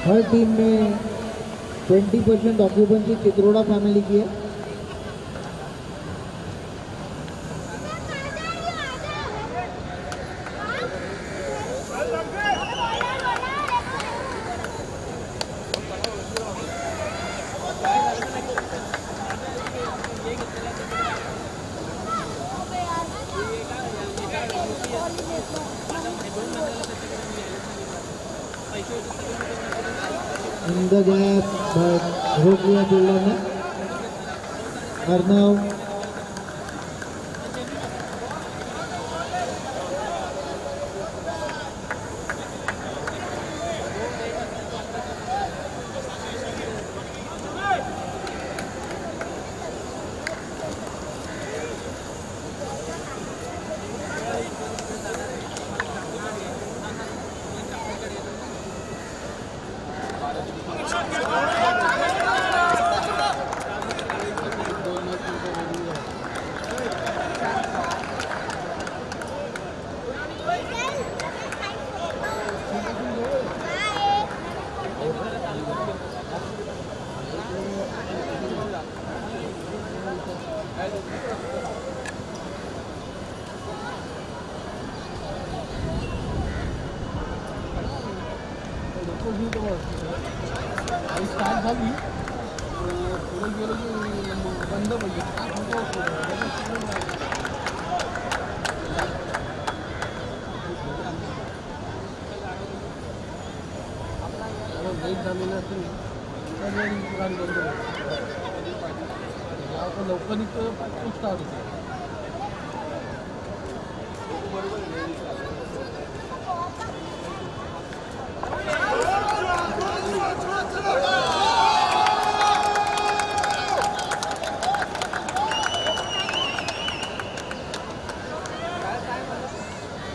हर team में 20% occupancy चित्रोड़ा family की है। In the gap, but रोक लिया फील्डर ने। अर्नव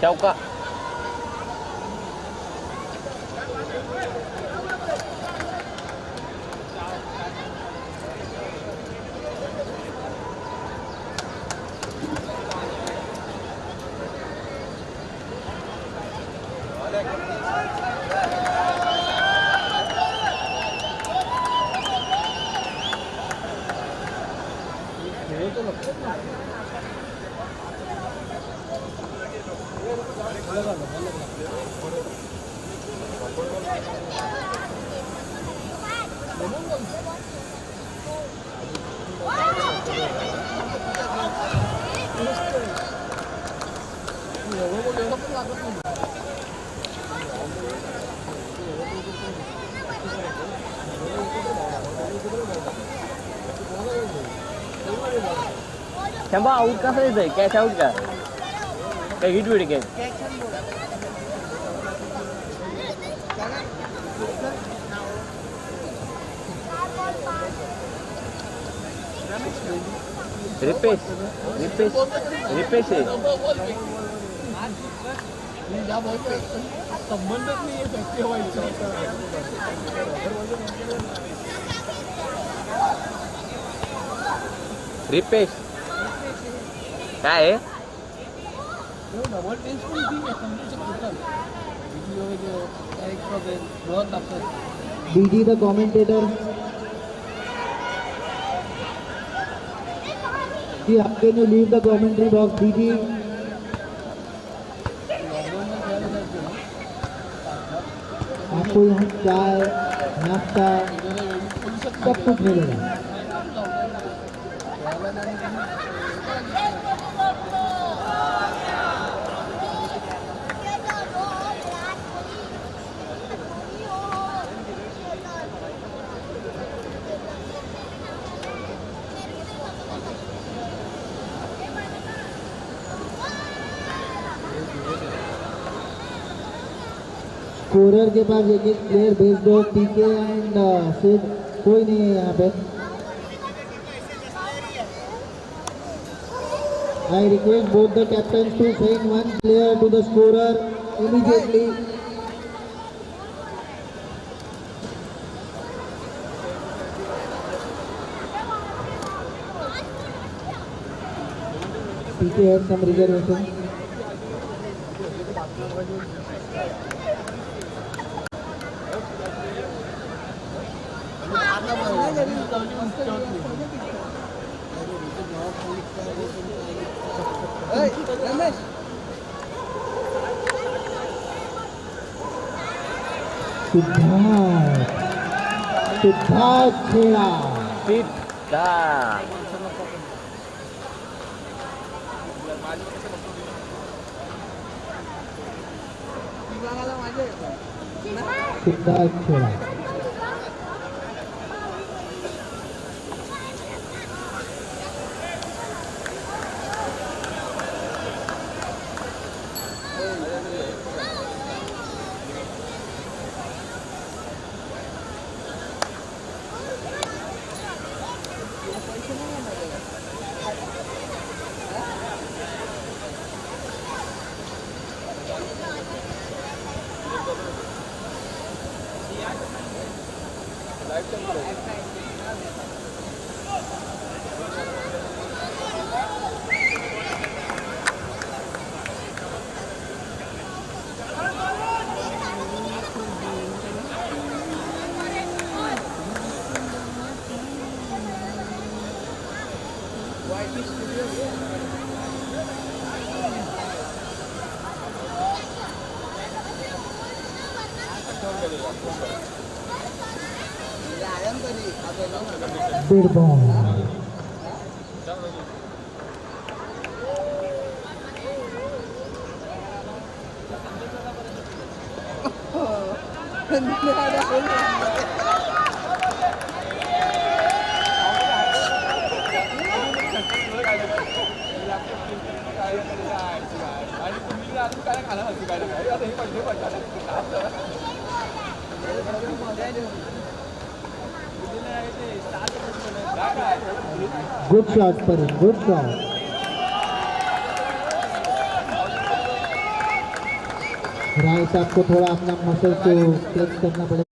चौका चंबा आउट का है कैच आउट का काय हिट विड कैच रिपेश रिपेश रिपेश है संबंधच नाही आहे व्हायचं रिपेश काय आहे डबल टेस्ट पण ठीक आहे समजू शकतो DG the commentator how can you leave the commentary box DG आपको यहाँ चाय नाश्ता सब कुछ मिलेगा स्कोरर के पास एक प्लेयर भेज दो पीके एंड सिर्फ कोई नहीं है यहाँ पे I request both the captains to send one player to the scorer immediately. PK has some reservation. Ramesh Siddharth Siddharth Khera Siddharth Siddharth Khera Birbal good shot पर गुड शॉट राय साहब को थोड़ा अपना मसल को फ्लेक्स करना पड़ेगा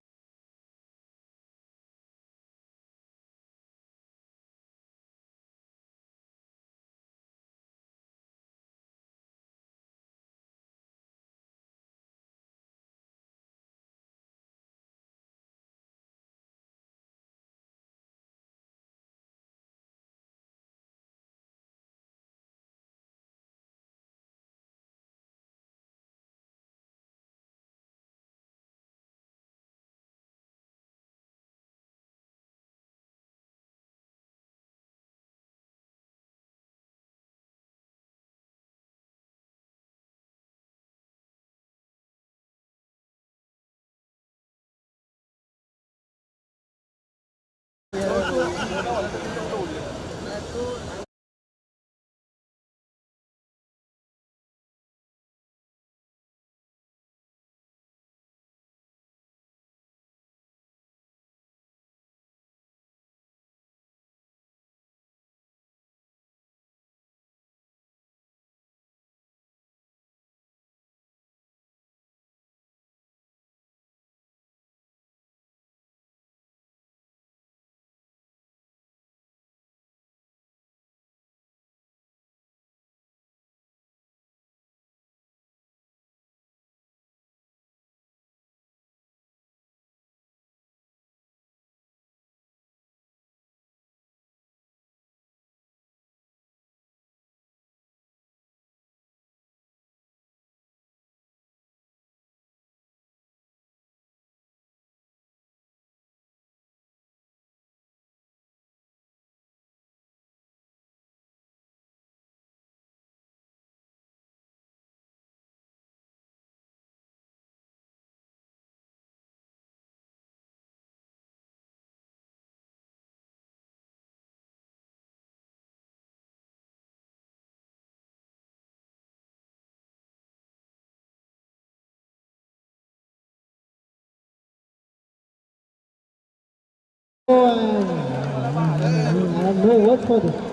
no words for this.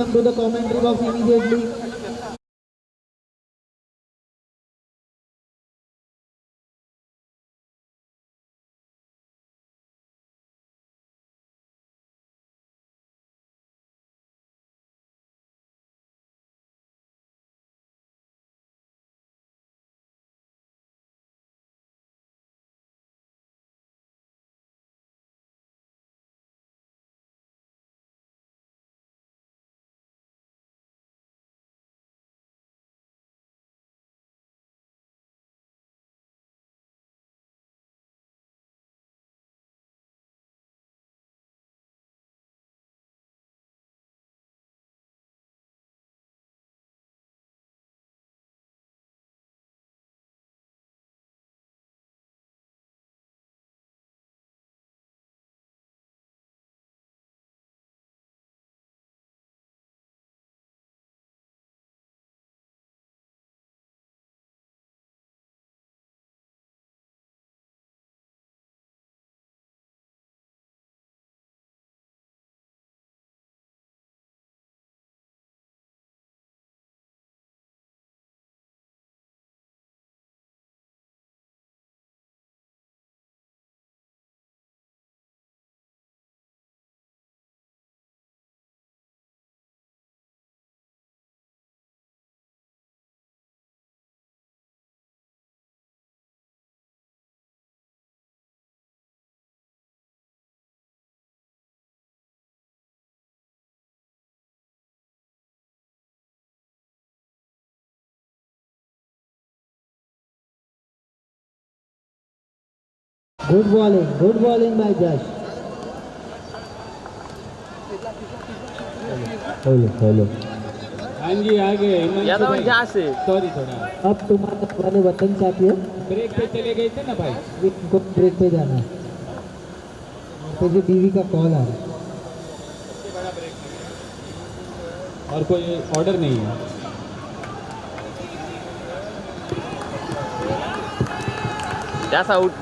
Come to the commentary box immediately. Good bowling by Josh. Hello. हाँ जी आगे यादव भाई जहाँ से सॉरी थोड़ा अब तुम्हारे वाले वतन साथियों ब्रेक पे चले गए थे ना भाई। को ब्रेक पे जाना है। मुझे बीवी का कॉल आ रहा है। और कोई ऑर्डर नहीं है। जैसा आउट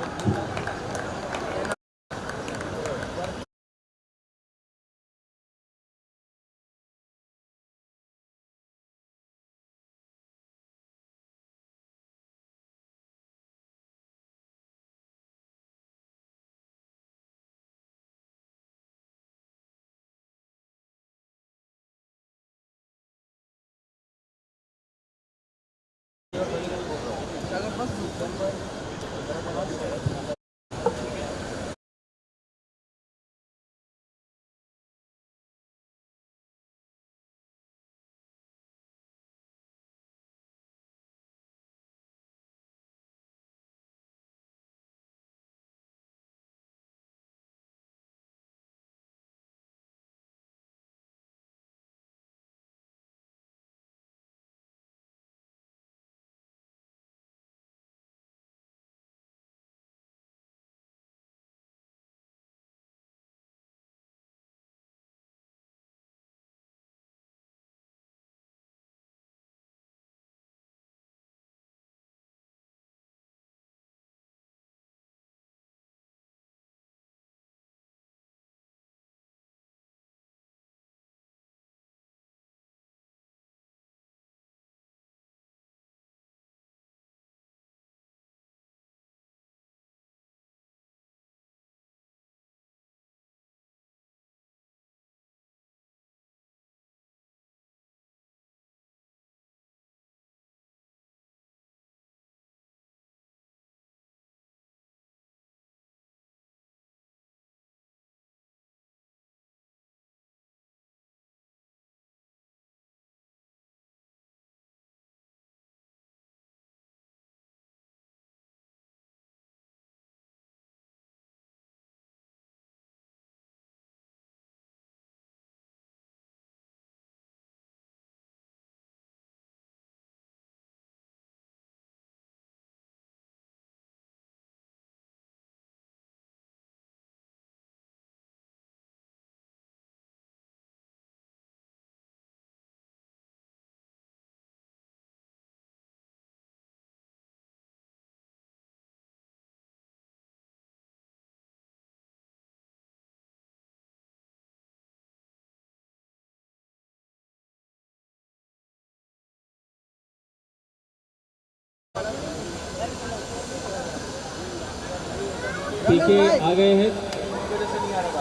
पीके आ गए हैं।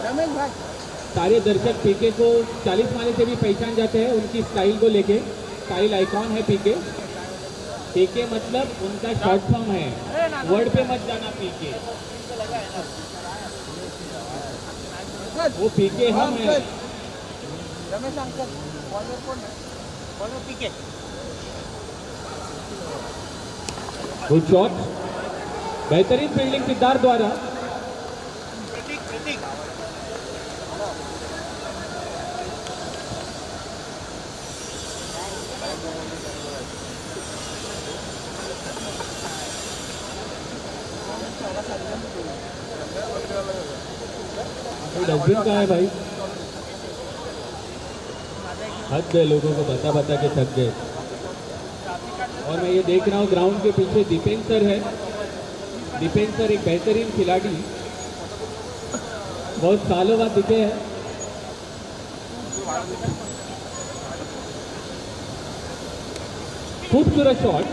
रमेश भाई सारे दर्शक पीके को 40 माले से भी पहचान जाते हैं उनकी स्टाइल को लेके। स्टाइल आइकॉन है पीके। पीके मतलब उनका शॉर्ट फॉर्म है, वर्ड पे मत जाना पीके, वो पीके हम है। रमेश अंकल बॉलर कौन है? बॉलर पीके। गुड शॉट, बेहतरीन फील्डिंग सिद्धार्थ द्वारा। प्रतीक प्रतीक डस्टबिन कहाँ है भाई? हद है, लोगों को बता बता के थक गए। और मैं ये देख रहा हूँ ग्राउंड के पीछे दीपेन सर है। दीपेन सर एक बेहतरीन खिलाड़ी, बहुत सालों बाद दिखे हैं। खूबसूरत शॉट,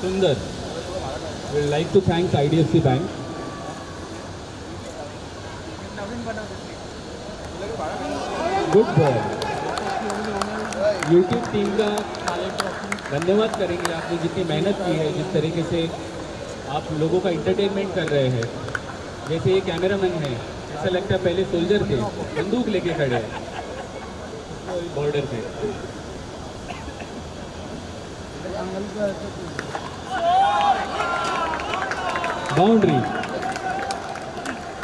सुंदर। We like to thanks IDFC bank. Good ball. YouTube team का धन्यवाद करेंगे, आपने जितनी मेहनत की है, जिस तरीके से आप लोगों का इंटरटेनमेंट कर रहे हैं। जैसे ये कैमरामैन है, ऐसा लगता है पहले सोल्जर थे, बंदूक लेके खड़े हैं बॉर्डर पे। बाउंड्री।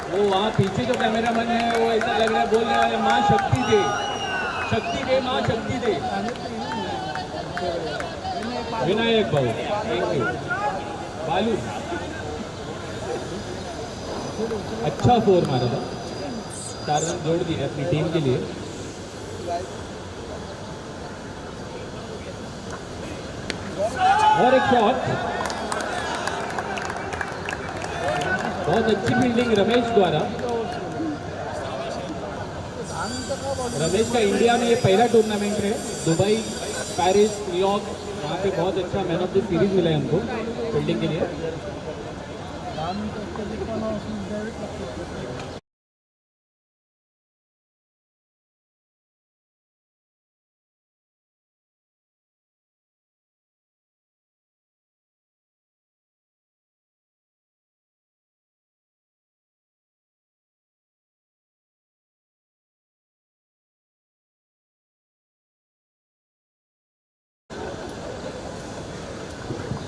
वो वहाँ पीछे जो कैमरामैन है वो ऐसा लग रहा है बोल रहा है माँ शक्ति दे, शक्ति दे, माँ शक्ति दे। विनायक भाऊ, थैंक यू। बालू अच्छा फोर मारा था, 4 रन जोड़ दिए अपनी टीम के लिए। और एक शॉट, बहुत अच्छी फील्डिंग रमेश द्वारा। रमेश का इंडिया में ये पहला टूर्नामेंट है। दुबई, पेरिस, न्यूयॉर्क, वहाँ पे बहुत अच्छा मैन ऑफ द सीरीज मिला है हमको फील्डिंग के लिए।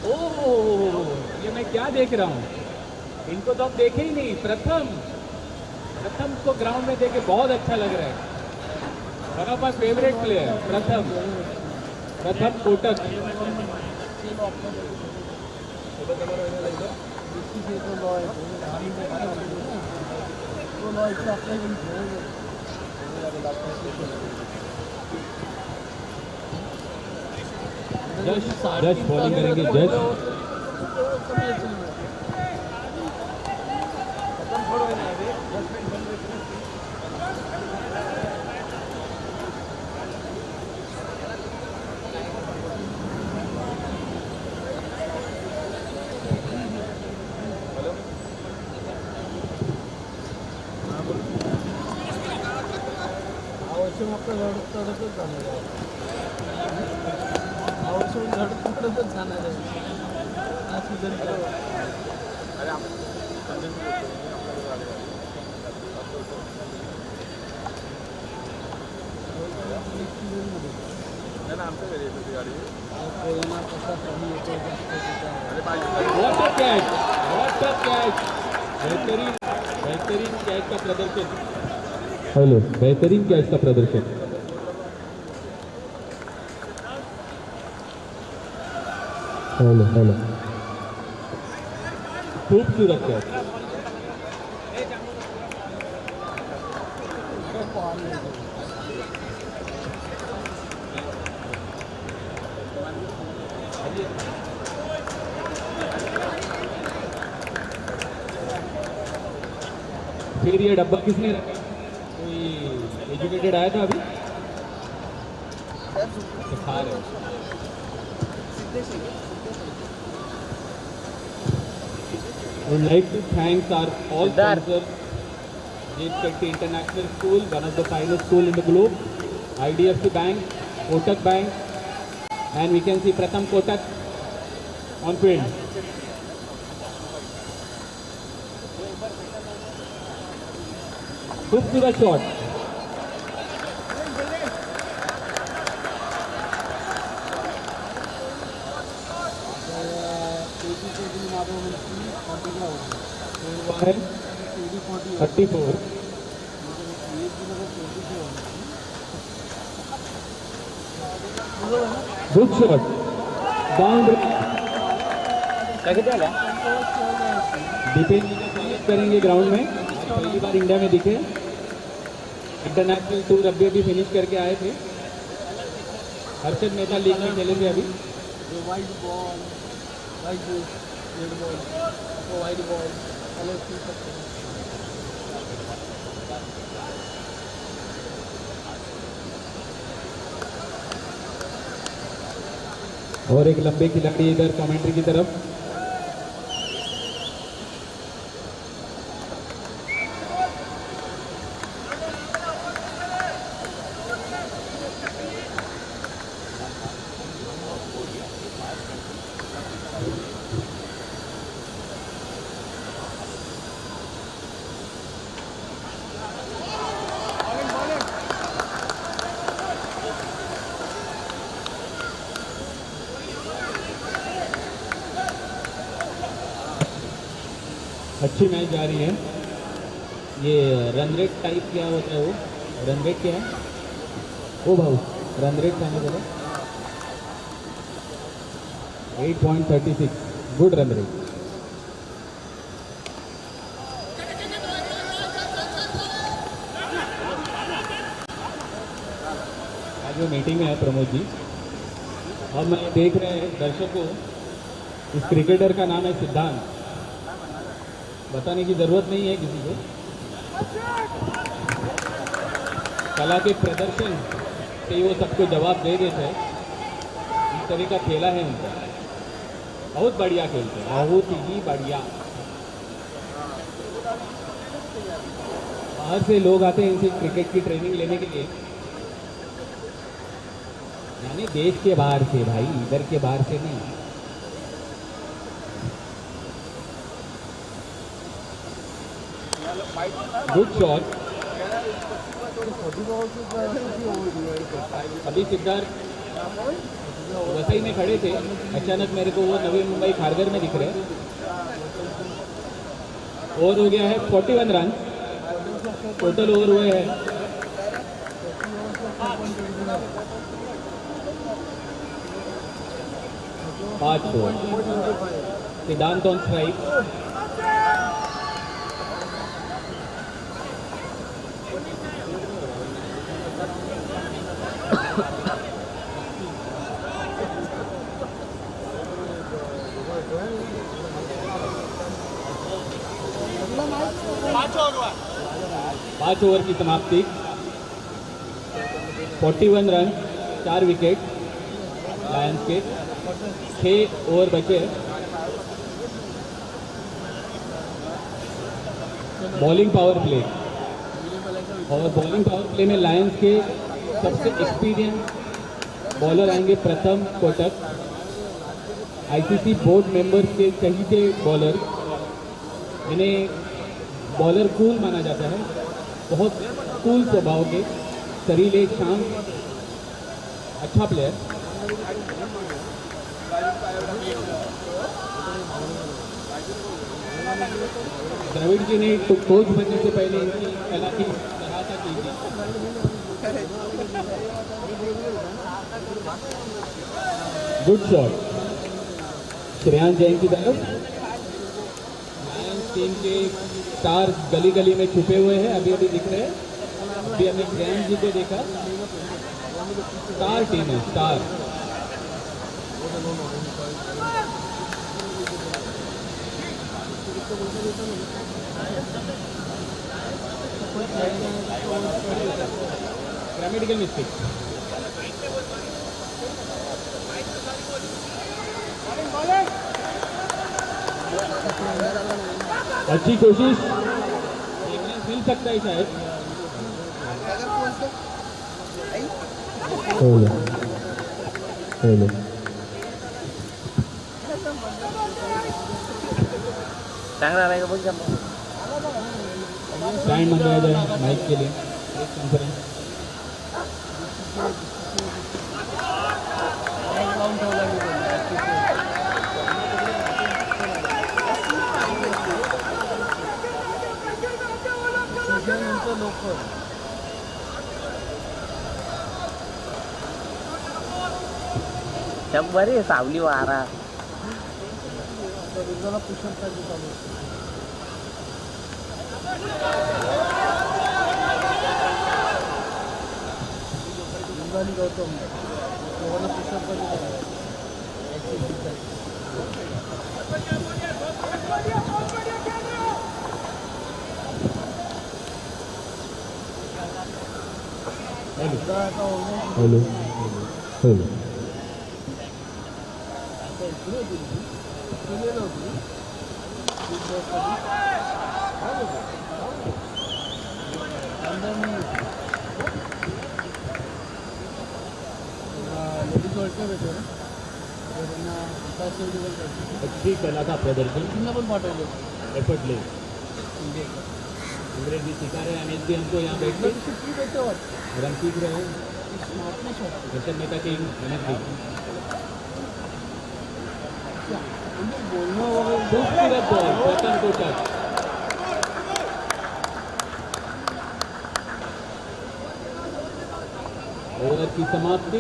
ओह, ये मैं क्या देख रहा हूँ? इनको तो अब देखे ही नहीं। प्रथम को ग्राउंड में देखे बहुत अच्छा लग रहा है। One of my favourite player प्रथम कोटक। जज बॉलिंग करेंगे। जज बेहतरीन कैच का प्रदर्शन। हेलो, बेहतरीन कैच का प्रदर्शन। हेलो, खूबसूरत कैच। फिर ये डब्बा किसने रखा? कोई एजुकेटेड आया था अभी? खा रहे। Would like to thank our all sponsors, J. Shetty International School, one of the finest school in the globe, IDFC Bank, Kotak Bank, and we can see Pratham Kotak on field. खूबसूरत shot. है 34। Good shot, boundary. Dipendra करेंगे ground में, पहली बार India में दिखे। International tour अभी अभी finish करके आए थे। हर्षद मेहता लीग में खेले थे अभी। Wide ball, wide ball, wide ball, और एक लंबे खिलाड़ी इधर कमेंट्री की तरफ। अच्छी मैच जा रही है। ये रन रेट टाइप क्या होता है? वो रन रेट क्या है? ओ भाऊ, रन रेट क्या है? 8.36, गुड रन रेट। आज वो मीटिंग में है प्रमोद जी, और मैं देख रहे हैं दर्शकों, इस क्रिकेटर का नाम है सिद्धांत। बताने की जरूरत नहीं है किसी को। कला के प्रदर्शन से वो सबको जवाब दे देते हैं। इस तरह का खेला है उनका, बहुत बढ़िया खेलते हैं, बहुत ही बढ़िया। बाहर से लोग आते हैं इनसे क्रिकेट की ट्रेनिंग लेने के लिए, यानी देश के बाहर से भाई, इधर के बाहर से नहीं। Good shot. अभी सिद्धार्थ वसई में खड़े थे, अचानक मेरे को वो नवी मुंबई खारघर में दिख रहे। ओवर हो गया है 41 रन, टोटल ओवर हुए हैं 5 ओवर। सिद्धांत ऑन स्ट्राइक। 5 ओवर की समाप्ति, 41 रन, 4 विकेट लायंस के। 6 ओवर बचे। बॉलिंग पावर प्ले, और बॉलिंग पावर प्ले में लायंस के सबसे एक्सपीरियंस बॉलर आएंगे प्रथम कोटक, आईसीसी बोर्ड मेंबर्स के चहीते बॉलर। इन्हें बॉलर कूल माना जाता है, बहुत कूल स्वभाव के, सरीले, शांत, अच्छा प्लेयर। द्रविड़ जी ने कोच बनने से पहले इनकी कला की सराहना की थी। गुड शॉट श्रेयांश जैन की तरफ। लायंस टीम के स्टार गली गली में छुपे हुए हैं, अभी अभी दिख रहे हैं। अभी हमने श्रेयांश जी को देखा, स्टार टीम है, स्टार। Grammatical mistake. अच्छी कोशिश, मिल सकता है शायद. चांगला नाही का बघ जम. स्टैंड मंगाया जाए माइक के लिए. कॉन्फ्रेंस शंभर आहे सावली वारा. हेलो. अच्छी कला का प्रदर्शन. एफर्टले अंग्रेजी सिखा रहे हैं. अनेक भी हमको यहाँ बैठ के और हम सीख रहे हैं. जैसे नेता की मेहनत भी. खूबसूरत बॉल प्रथम को टच. ओवर की समाप्ति.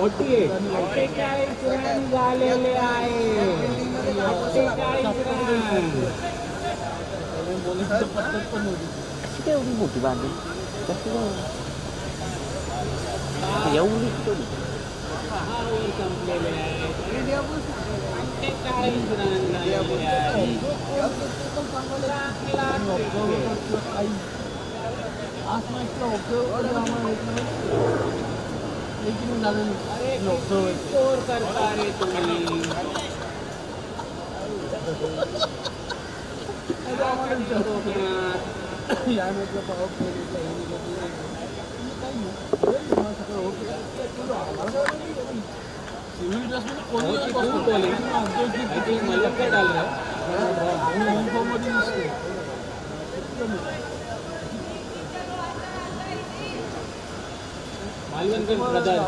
48 रन झालेले आहे. 48 रन. किती एवढी मोठी बांधली एवढी थोडी. 6 ओव्हर संपलेले आहेत. 48 रन झालेले आहेत. स्कोर करता रे तुम्ही. मल्लम क्या डाल रहा है. मालवणकर ब्रदर.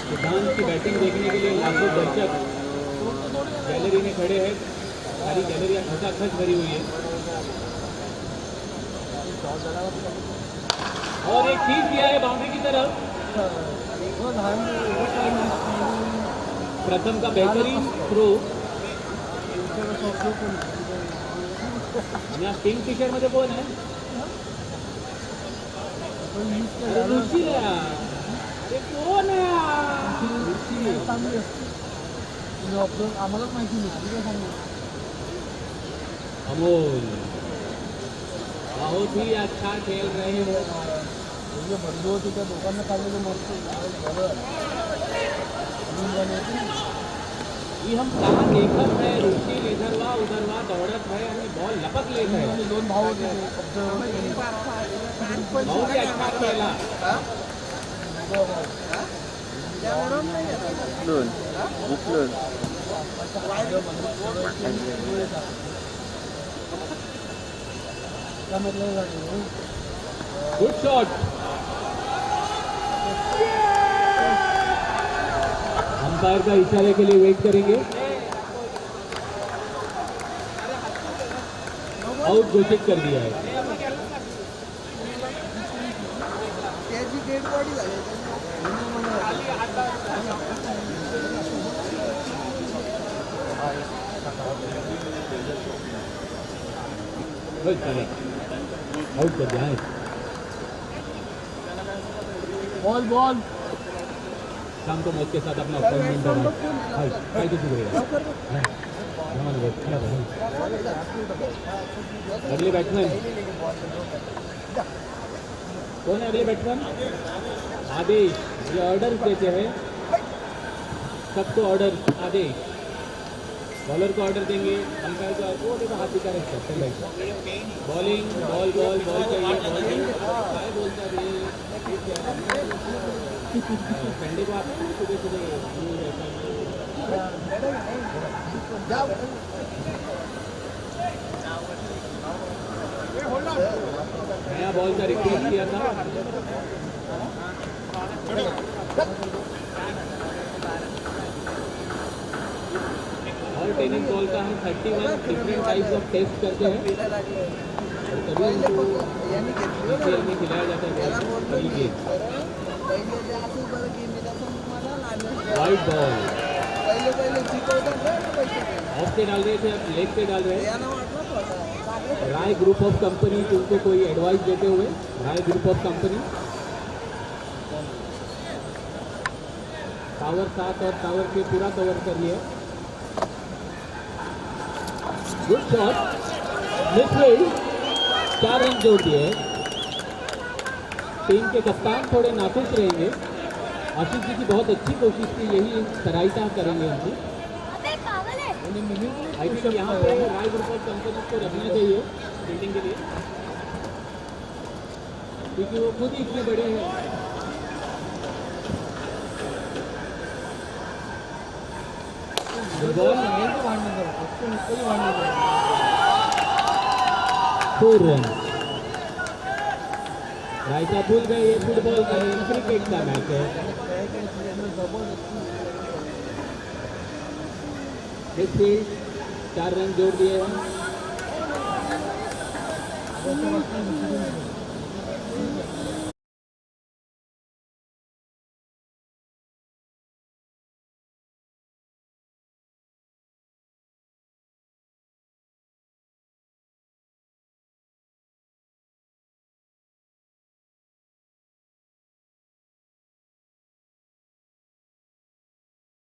सिद्धांत की बैटिंग देखने के लिए लाखों दर्शक गैलरी में खड़े हैं. सारी गैलरी खचाखच भरी हुई है. और एक खींच दिया है बाउंड्री की तरफ. प्रथम का बेहतरीन थ्रो. यहाँ पिंक टी शर्ट मध्ये कोण आहे. ऋषी ते कोण आहे. आम्हालाच माहिती नाही. अमोल बहुत ही अच्छा खेल रहे हैं. बंधू होती त्या दोघांना काढलेलं मस्त. ये हम कहाँ देखत है. ऋषि इधर वा उधर वा दौड़त है आणि बॉल लपक लेत है. दोन भाव होते. बहुत ही अच्छा खेला. उचलून उचलून गुड शॉट. अंपायर का इशारे के लिए वेट करेंगे. आउट घोषित कर दिया है. त्याची डेड बॉडी झाली. बस चले आउट कर दिया है बॉल बॉल शाम को मौत के साथ अपना अपॉइंटमेंट हाय हाय तो करेगा अगले बैट्समैन कौन है अगले बैट्समैन आदेश ये ऑर्डर देते हैं सबको ऑर्डर आदेश बॉलर को ऑर्डर देंगे अंपायर को वो देखो हाथ दिखा रहे हैं बॉलिंग बॉल बॉल बॉल चाहिए बॉल क्या बोलता है संडे को आप सुबह सुबह नया बॉल का रिक्वेस्ट किया था और टेनिंग बॉल का हम 31 डिफरेंट टाइप्स ऑफ टेस्ट करते हैं और तभी उनको IPL में खिलाया जाता है कई गेम वाइट बॉल ऑफ पे डाल रहे थे अब लेग पे डाल रहे हैं राय ग्रुप ऑफ कंपनी उनको कोई एडवाइस देते हुए राय ग्रुप ऑफ कंपनी टावर 7 और टावर के पूरा कवर कर लिया गुड शॉट मिडफील्ड 4 रन जोड़ दिए टीम के कप्तान थोड़े नाखुश रहेंगे आशीष जी की बहुत अच्छी कोशिश थी यही सराहना करेंगे उनकी आई थिंक यहाँ पर राय ग्रुप ऑफ कंपनी को रखना चाहिए फील्डिंग के लिए क्योंकि वो खुद ही इतने बड़े हैं फोर रन रायता भूल गए ये फुटबॉल का क्रिकेट का मैच है मिडफील्ड 4 रन जोड़ दिए हैं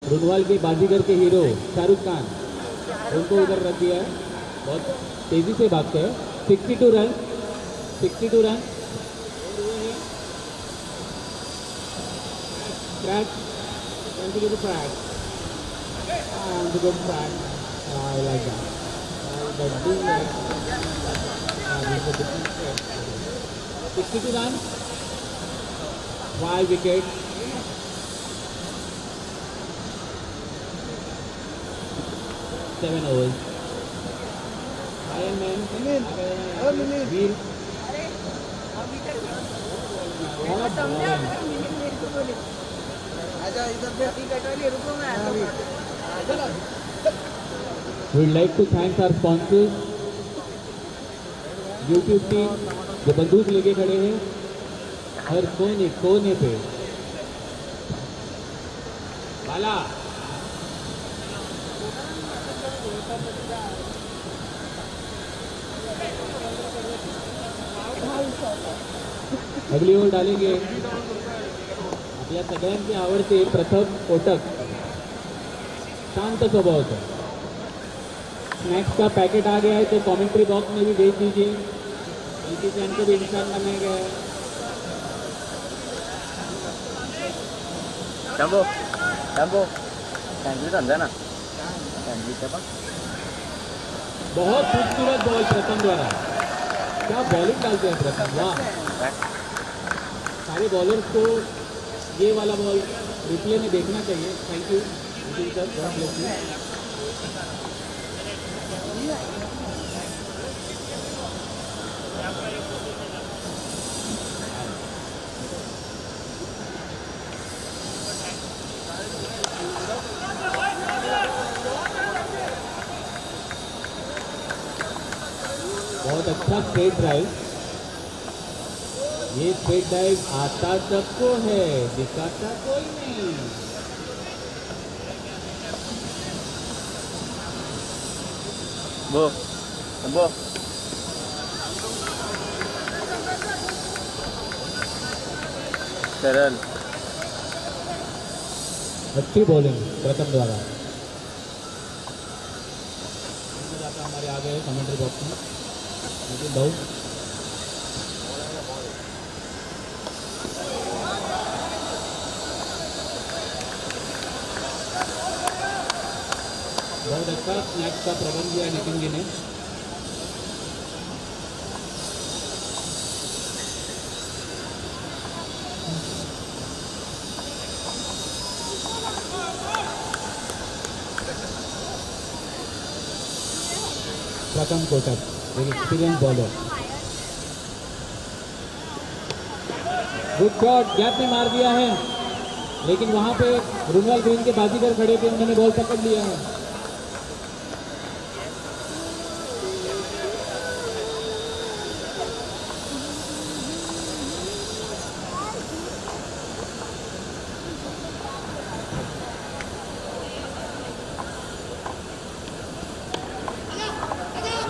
रुनवाल के बाजीगर के हीरो शाहरुख खान उनको उधर रख दिया है बहुत तेजी से भागते हैं 62 run crack and good track I like that but doing that 62 runs 5 wickets 7 overs Iron Man Veer We'd like to thank our sponsors YouTube team जो बंदूक लेके खड़े हैं हर कोने कोने पे बाला अगली ओवर डालेंगे आपल्या सगळ्यांचे आवडते प्रथम कोटक शांत स्वभावाचा स्नैक्स का पैकेट आ गया है तो कमेंट्री बॉक्स में भी भेज दीजिए इनकी चैनल को भी इंस्टॉल करने गया है Jambo सैंडविच अंदर ना सैंडविच है बहुत खूबसूरत बॉल प्रथम द्वारा क्या बॉलिंग डालते हैं प्रथम वाह सारे बॉलर्स को ये वाला बॉल रिप्ले में देखना चाहिए thank you sir God bless you बहुत अच्छा स्ट्रेट ड्राइव ये स्ट्रेट ड्राइव आता सबको है दिखाता कोई नहीं Jambo सरल अच्छी बॉलिंग प्रथम द्वारा। हमारे आ गए कमेंट्री बॉक्स में नितिन भाऊ। बहुत अच्छा स्नैक्स का प्रबंध किया नितिन जी ने। प्रथम कोटक एक experience bowler. Good shot, gap में मार दिया है, लेकिन वहां पे रुनवाल ग्रीन के बाजीगर खड़े थे, उन्होंने बॉल पकड़ लिया है।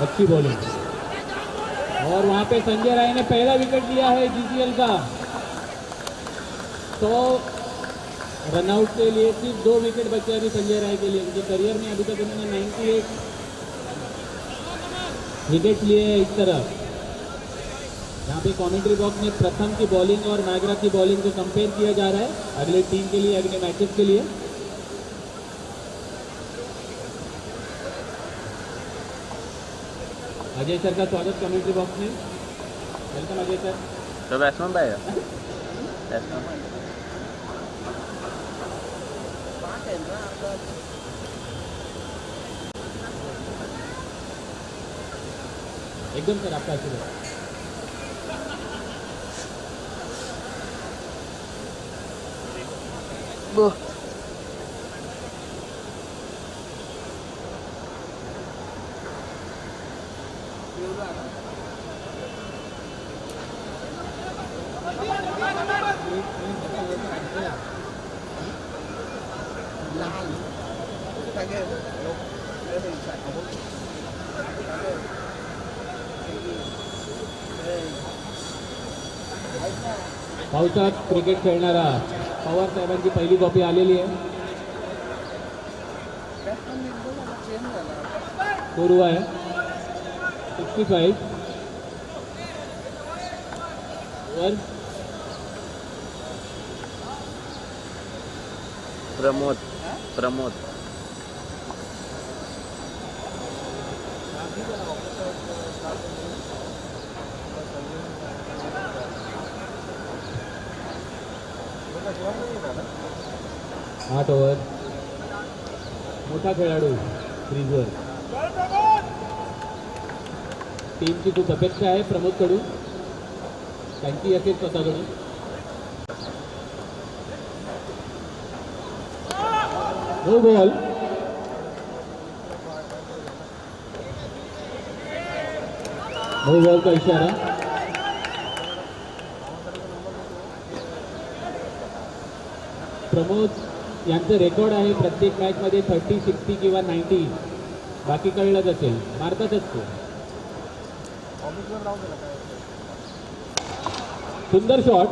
अच्छी बॉलिंग, और वहां पे संजय राय ने पहला विकेट लिया है जीसीएल का। तो रनआउट के लिए सिर्फ 2 विकेट बचे अभी संजय राय के लिए। उनके करियर में अभी तक उन्होंने 98 विकेट लिए हैं इस तरह। यहाँ पे कमेंट्री बॉक्स में प्रथम की बॉलिंग और नागरा की बॉलिंग को कंपेयर किया जा रहा है अगले टीम के लिए, अगले मैचेस के लिए। अजय सर का स्वागत कमेंट्री बॉक्स में। Welcome Ajay sir. तो बैट्समैन भाई बैट्समैन एकदम सर आपका आशीर्वाद। पावसात क्रिकेट खेळणारा पवार साहेबांची पहिली कॉपी आलेली आहे। स्कोर हुआ है 65 ओवर। प्रमोद 8 ओवर। मोठा खेळाडू क्रीजवर। टीमची खूप अपेक्षा आहे प्रमोदकडून, त्यांची असेल स्वतःकडून। No ball. नो बॉल का इशारा। प्रमोद यांचं रेकॉर्ड आहे प्रत्येक मॅचमध्ये 30, 60 किंवा 90, बाकी कळलंच असेल, मारतातच तो। सुंदर shot,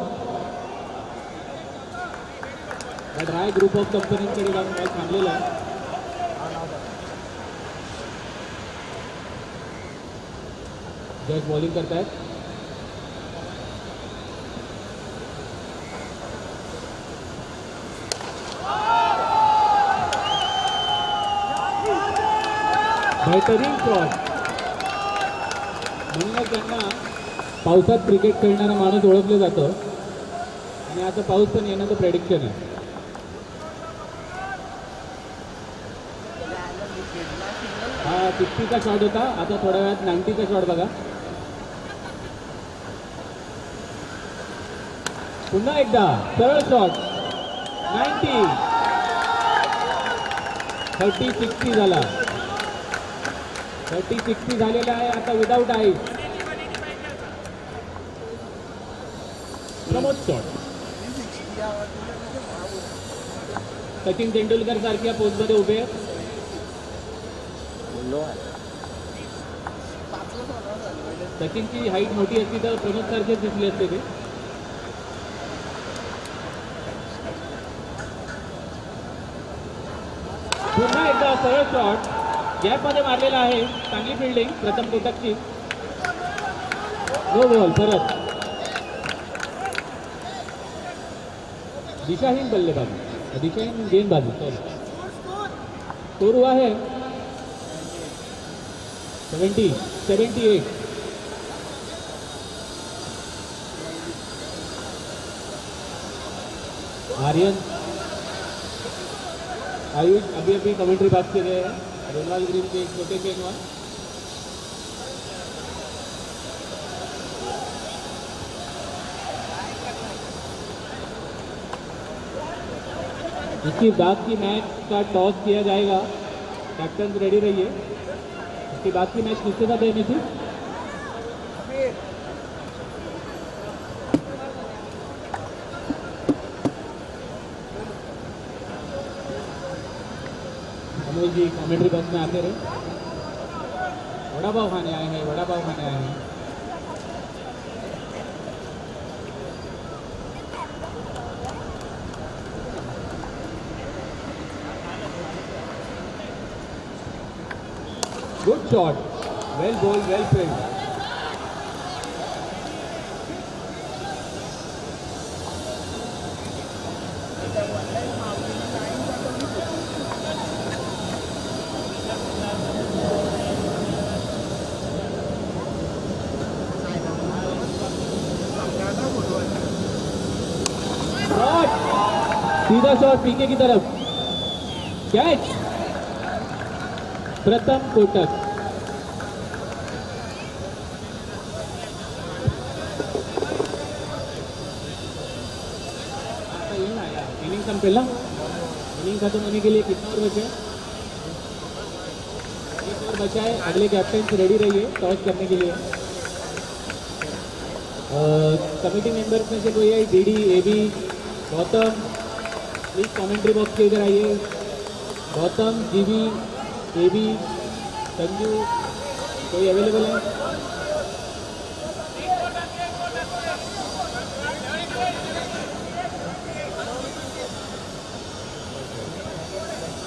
but Rai group of कंपनीकडे जाऊन मॅच थांबलेला आहे। जज बॉलिंग करतायत। बेहतरीन शॉट। म्हणूनच त्यांना पावसात क्रिकेट खेळणारा माणूस ओळखलं जातं, आणि आता पाऊस पण येण्याचं प्रेडिक्शन आहे। हा 60चा शॉट होता, आता थोड्या वेळात 90चा शॉट बघा। पुन्हा एकदा सरळ शॉट 90। 30-60 झाला, 30-60 झालेला आहे आता without ice. Pramod shot. Sachin Tendulkar सारख्या पोजमध्ये उभे। सचिनची हाईट मोठी असती तर प्रमोद सारखेच दिसले असते ते। पुन्हा एकदा सरळ शॉट गॅपमध्ये मारलेला आहे. चांगली फिल्डिंग प्रथम कोटकची. No ball. परत दिशाहीन बल्लेबाजी, दिशाहीन गेंदबाजी. सॉरी, स्कोर हुआ है 78. आर्यन आयुष अभी अभी कमेंट्री बात कर रहे हैं. रोनाल्ड ग्रीन के एक छोटे गेंदबाज. इसके बाद की मैच का टॉस किया जाएगा. कैप्टन रेडी रहिए. इसके बाद की मैच किसके साथ देनी थी? अमोल जी कमेंट्री बॉक्स में आते रहे. वड़ा पाव खाने आए हैं, वड़ा पाव खाने आए हैं. Good shot, well ball, well field. सीधा शॉट पीके की तरफ. कैच. प्रथम कोटक. इनिंग संपेल ना. इनिंग खत्म होने के लिए कितना और बचे? एक और बचा है. अगले कैप्टन रेडी रहिए टॉस करने के लिए. कमेटी मेंबर्स में से कोई है? DD, AB, Gautam, please commentary box के इधर आइए. गौतम, जीवी, एबी, संजू, कोई अवेलेबल है?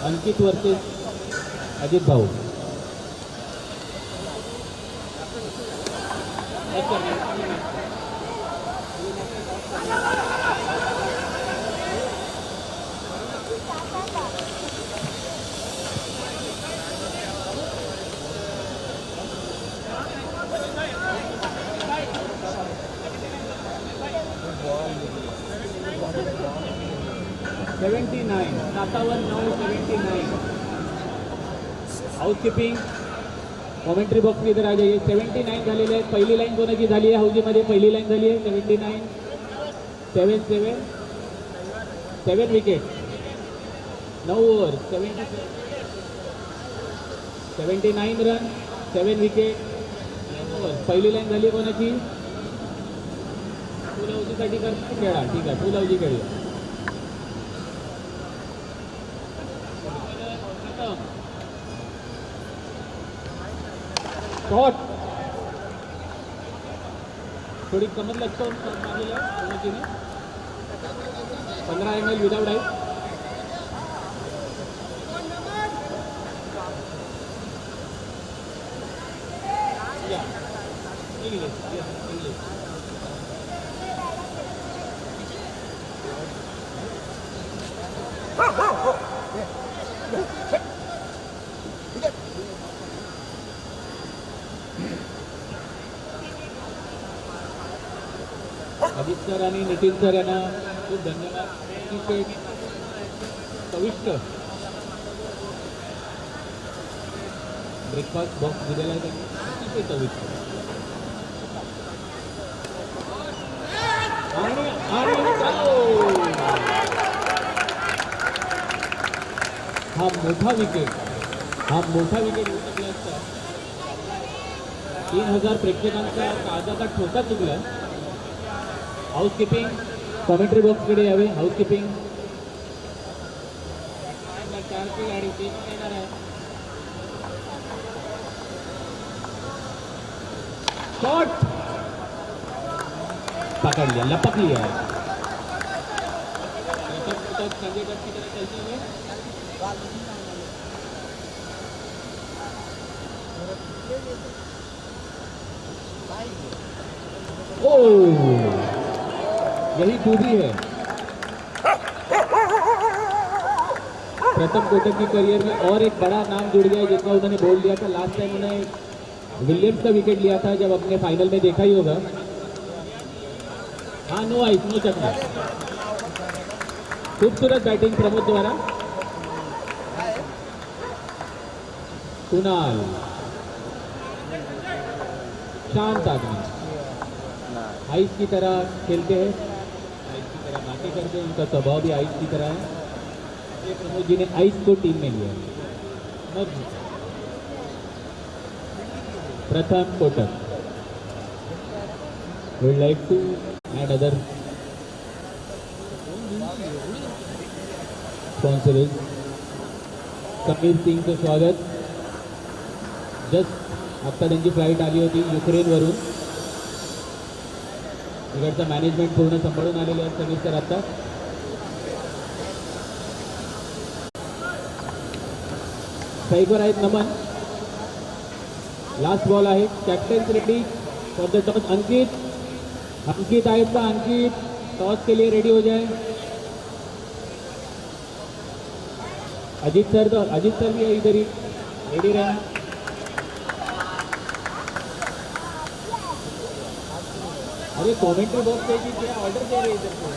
अंकित वर्सेस अजित भाऊ. हाऊसकीपिंग कॉमेंट्री बॉक्स में इधर आ जाइए. 79 झालेले आहेत. पहिली लाईन कोणाची झाली आहे? हाऊजीमध्ये पहिली लाईन झाली आहे. 79. 7 विकेट. 9 ओव्हर. 79 run, 7 wicket. पहिली लाईन झाली कोणाची? फुलावजीसाठी करतो खेळा. ठीक आहे, फुलावजी खेळूया. शॉट थोड़ी कमर लगता है. 15 ml without ice. Ajit sir आणि नितीन सर यांना खूप धन्यवाद. अतिशय चविष्ट ब्रेकफास्ट बॉक्स दिलेला आहे त्यांनी. अतिशय चविष्ट. हा मोठा विकेट येऊ शकला असता. 3000 प्रेक्षकांचा काळजाचा ठोका चुकला. हाऊसकीपिंग कॉमेंट्री बॉक्सकडे यावे. हाऊसकीपिंग 4ची गाडी ती येणार आहे. शॉट पकड़ लिया, लपक लिया. संजय दत्त की तरह चलते हुए ओह, यही खूबी है प्रथम कोटक की करियर में। और एक बड़ा नाम जुड़ गया जिसका उन्होंने बोल दिया था लास्ट टाइम, उन्होंने विलियम्स का विकेट लिया था जब अपने फाइनल में, देखा ही होगा। हाँ, नो आइस, नो चकना। खूबसूरत बैटिंग प्रमोद द्वारा। कुणाल शांत आदमी, आइस की तरह खेलते हैं, आइस की तरह बातें करते हैं, उनका स्वभाव भी आइस की तरह है। ये प्रमोद जी ने आइस को टीम में लिया है। प्रथम Kotak would like to add other sponsors. Sameer सिंग को स्वागत। जस्ट आता त्यांची फ्लाईट आली होती युक्रेनवरून, इकडचं मॅनेजमेंट पूर्ण सांभाळून आलेले आहेत समीर सर आता। साईकवर आहेत नमन। लास्ट बॉल आहे, captain ready for the toss. Ankit आहेत का? अंकित टॉस के लिए रेडी हो जाए। अजीत सर भी है इधर ही, रेडी रहना। अरे कमेंट्री बॉक्स पे क्या ऑर्डर दे रहे इधर को?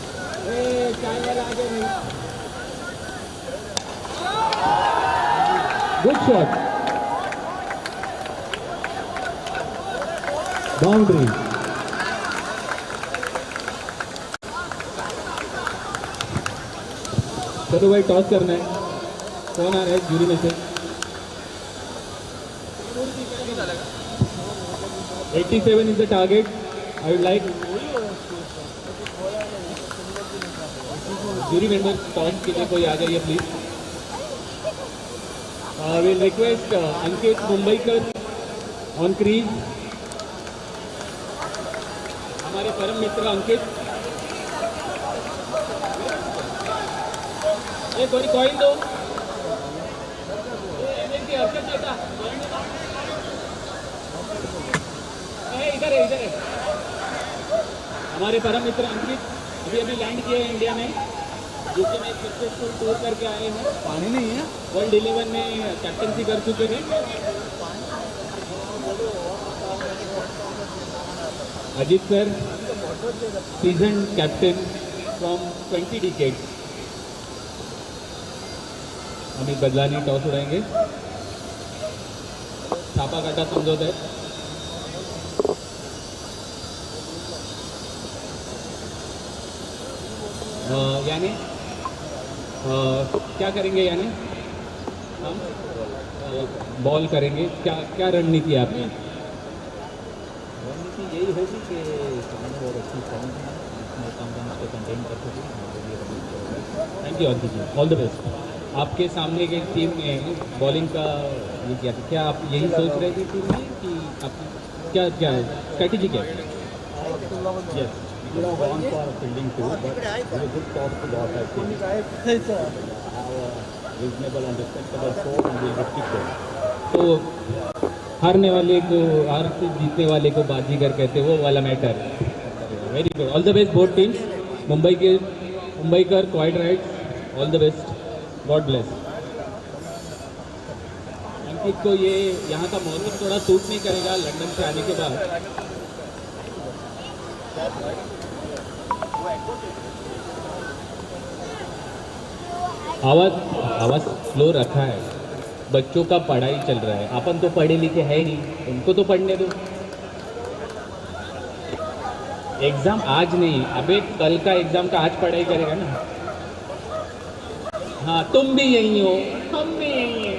चाय वाला आ गया नहीं। Good shot, boundary. चलो भाई, टॉस करना है। कौन आ रहा है जूरी में से? 87 is the target. I would like jury member toss के लिए कोई आ जाइए please. Will request Ankit Mumbaikar on crease. हमारे परम मित्र अंकित, ये थोड़ी कॉइन दो। इधर है। हमारे परम मित्र अंकित अभी लैंड किए हैं इंडिया में, यूके में सक्सेसफुल टूर करके आए हैं। पानी नहीं है, वर्ल्ड 11 में कैप्टनसी कर चुके हैं। Ajit sir season captain from 20 decades. Amit Badlani toss उड़ाएंगे। छापा काटा समझौता है। यानी क्या करेंगे? यानी हम बॉल करेंगे। क्या रणनीति है आपकी? रणनीति यही होगी कि सामने बहुत अच्छी फॉर्म है, अपने काम करने उसको कंटेन कर सकें। Thank you Ankit ji, all the best. आपके सामने एक टीम में बॉलिंग का ये क्या था? क्या आप यही सोच रहे थे टीम में कि आप क्या स्ट्रैटेजी क्या है? Yes, we have gone for fielding too, but we have good toss to lot. I think have a reasonable and respectable score and we will keep it. तो हारने वाले को हार से जीतने वाले को बाजीगर कहते हैं, वो वाला matter. Very good, all the best both teams. Mumbaikar quite right, all the best, god bless. Ankit को ये यहाँ का मौसम थोड़ा सूट नहीं करेगा लंदन से आने के बाद। आवाज स्लो रखा है, बच्चों का पढ़ाई चल रहा है। अपन तो पढ़े लिखे है नहीं, उनको तो पढ़ने दो। एग्जाम आज नहीं, अबे कल का एग्जाम का आज पढ़ाई करेगा ना। हाँ, तुम भी यही हो, हम भी यही हैं।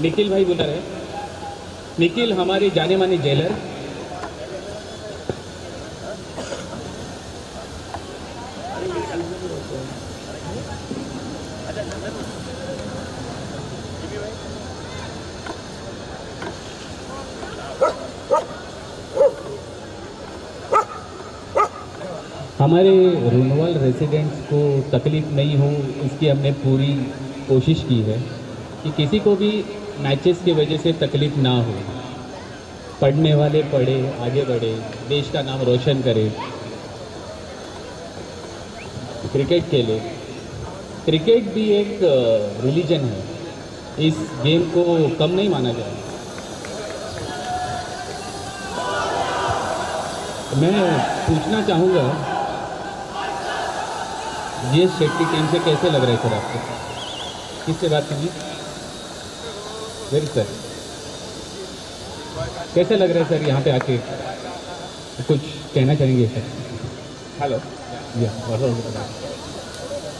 निखिल भाई बुला रहे। निखिल हमारे जाने माने जेलर। हमारे रूनवाल रेसिडेंट्स को तकलीफ नहीं हो, इसकी हमने पूरी कोशिश की है। कि किसी को भी मैचेस की वजह से तकलीफ ना हो, पढ़ने वाले पढ़े, आगे बढ़े, देश का नाम रोशन करे, क्रिकेट खेले। क्रिकेट भी एक रिलीजन है, इस गेम को कम नहीं माना जाए। मैं पूछना चाहूँगा, जीएस शेट्टी टीम से कैसे लग रहा है सर आपको? किससे बात कीजिए? वेरी सर, कैसे लग रहा है सर यहाँ पे आके? कुछ कहना चाहेंगे सर? हेलो, या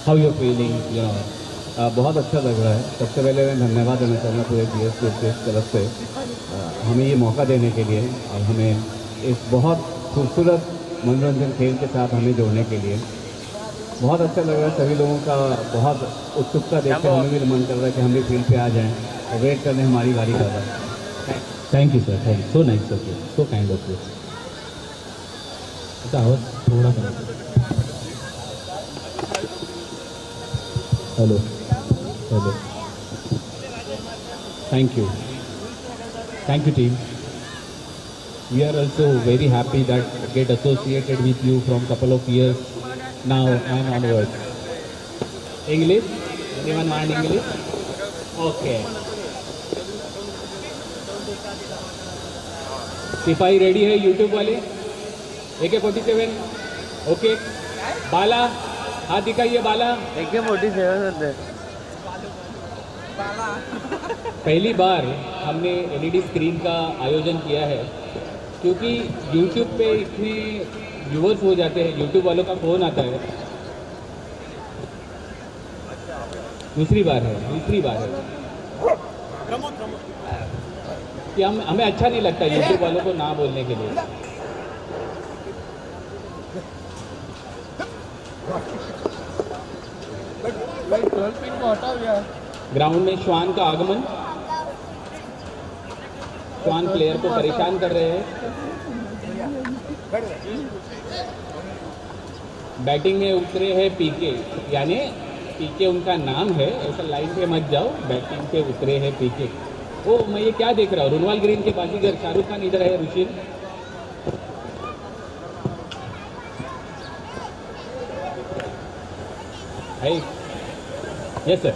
हाउ यू फीलिंग? बहुत अच्छा लग रहा है। सबसे पहले मैं धन्यवाद देना चाहूँगा पूरे जीएस की तरफ से हमें ये मौका देने के लिए और हमें इस बहुत खूबसूरत मनोरंजन खेल के साथ हमें जोड़ने के लिए। बहुत अच्छा लग रहा है, सभी लोगों का बहुत उत्सुकता देखकर हमें भी मन कर रहा है कि हम भी फील्ड पे आ जाएं और वेट करने हमारी बारी कर रहा है। Thank you sir, thank you, so nice of you, so kind of you. अच्छा, आवाज़ थोड़ा करो। Hello hello, thank you team. We are also very happy that get associated with you from couple of years now and onwards. English? Anyone mind English? Okay. सिपाही ready है YouTube वाले? AK-47? Okay. बाला, हाथ दिखाइए बाला। AK-47 पहली बार हमने LED screen का आयोजन किया है, क्योंकि YouTube पे इतने व्यूअर्स हो जाते हैं, YouTube वालों का फ़ोन आता है। दूसरी बार है कि हमें अच्छा नहीं लगता YouTube वालों को ना बोलने के लिए। ग्राउंड में श्वान का आगमन, श्वान प्लेयर को परेशान कर रहे हैं। बैटिंग में उतरे हैं पीके, यानी पीके उनका नाम है, ऐसा लाइन पे मत जाओ। बैटिंग पे उतरे हैं पीके। ओ, मैं ये क्या देख रहा हूँ? रुनवाल ग्रीन के बाजीगर शाहरुख खान इधर है। ऋषि है? Yes sir.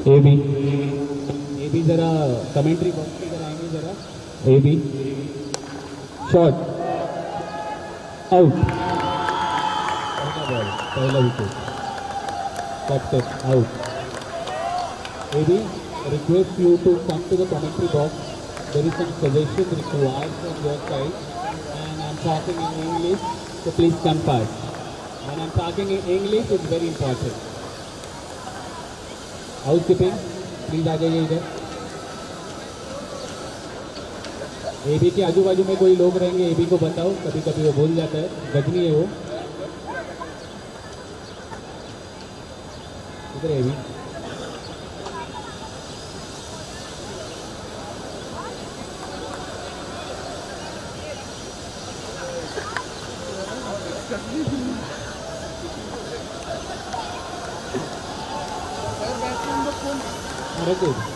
ए बी जरा कमेंट्री बॉक्स की जरा आएंगे जरा। ए बी शॉट आउट, पहला wicket, captain out. A B request you to come to the commentary box. There is some suggestion required from your side, and I'm talking in English, so please come fast. When I'm talking in English, it's very important. Housekeeping please आ जाइए इधर। AB के आजू बाजू में कोई लोग रहेंगे, एबी को बताओ, कभी कभी वो भूल जाता है, गजनी है वो। इधर एबी।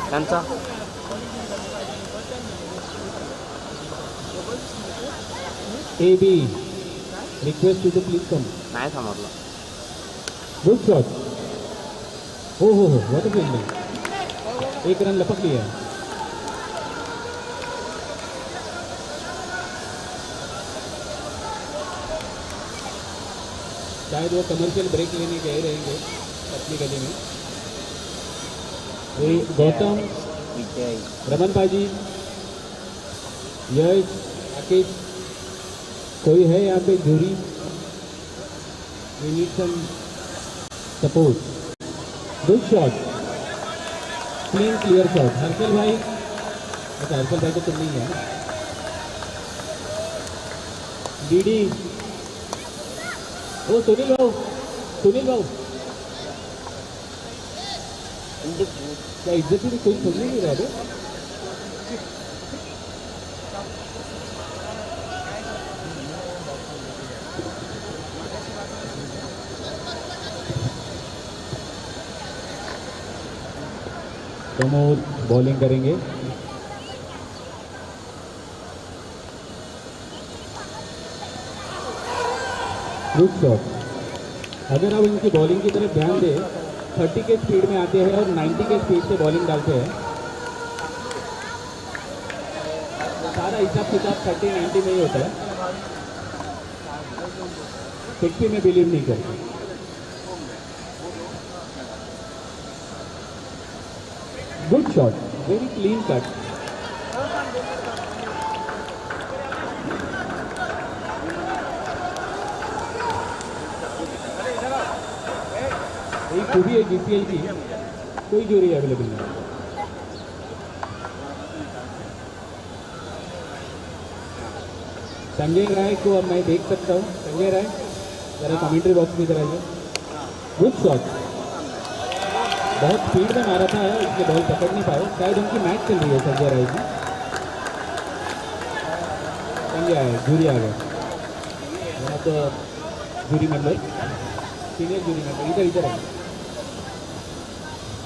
त्यांचा AB request you to please come. नाही समजलं. Good shot. हो what a fielding. एक रन लपक लिया। शायद वो कमर्शियल ब्रेक लेने गए रहेंगे अपनी गली में। गौतम, रमन बाजी, यश, राकेश, कोई है यहाँ पे jury? We need some support. Good shot. Clean clear shot. Harshal भाई, अच्छा हर्षल भाई तो तुम नहीं है ना? डीडी, ओ सुनील भाऊ, क्या इज्जत ही कोई सुन नहीं रहा है? प्रमोद बॉलिंग करेंगे। Good shot. अगर आप इनकी बॉलिंग की तरफ ध्यान दें, 30 के स्पीड में आते हैं और 90 के स्पीड से बॉलिंग डालते हैं। सारा हिसाब किताब 30-90 में ही होता है। 60 में बिलीव नहीं करते। Good shot, very clean cut. एक खूबी है जीसीएल की, कोई जोड़ी अवेलेबल नहीं। संजय राय को अब मैं देख सकता हूँ। संजय राय जरा कमेंट्री बॉक्स में कराइए। गुड शॉट, बहुत स्पीड में मारा था, इसलिए बॉल पकड़ नहीं पाए। शायद उनकी मैच चल रही है संजय राय की। संजय आए, जूरी आ गए। यहाँ तो jury member, senior jury member इधर है।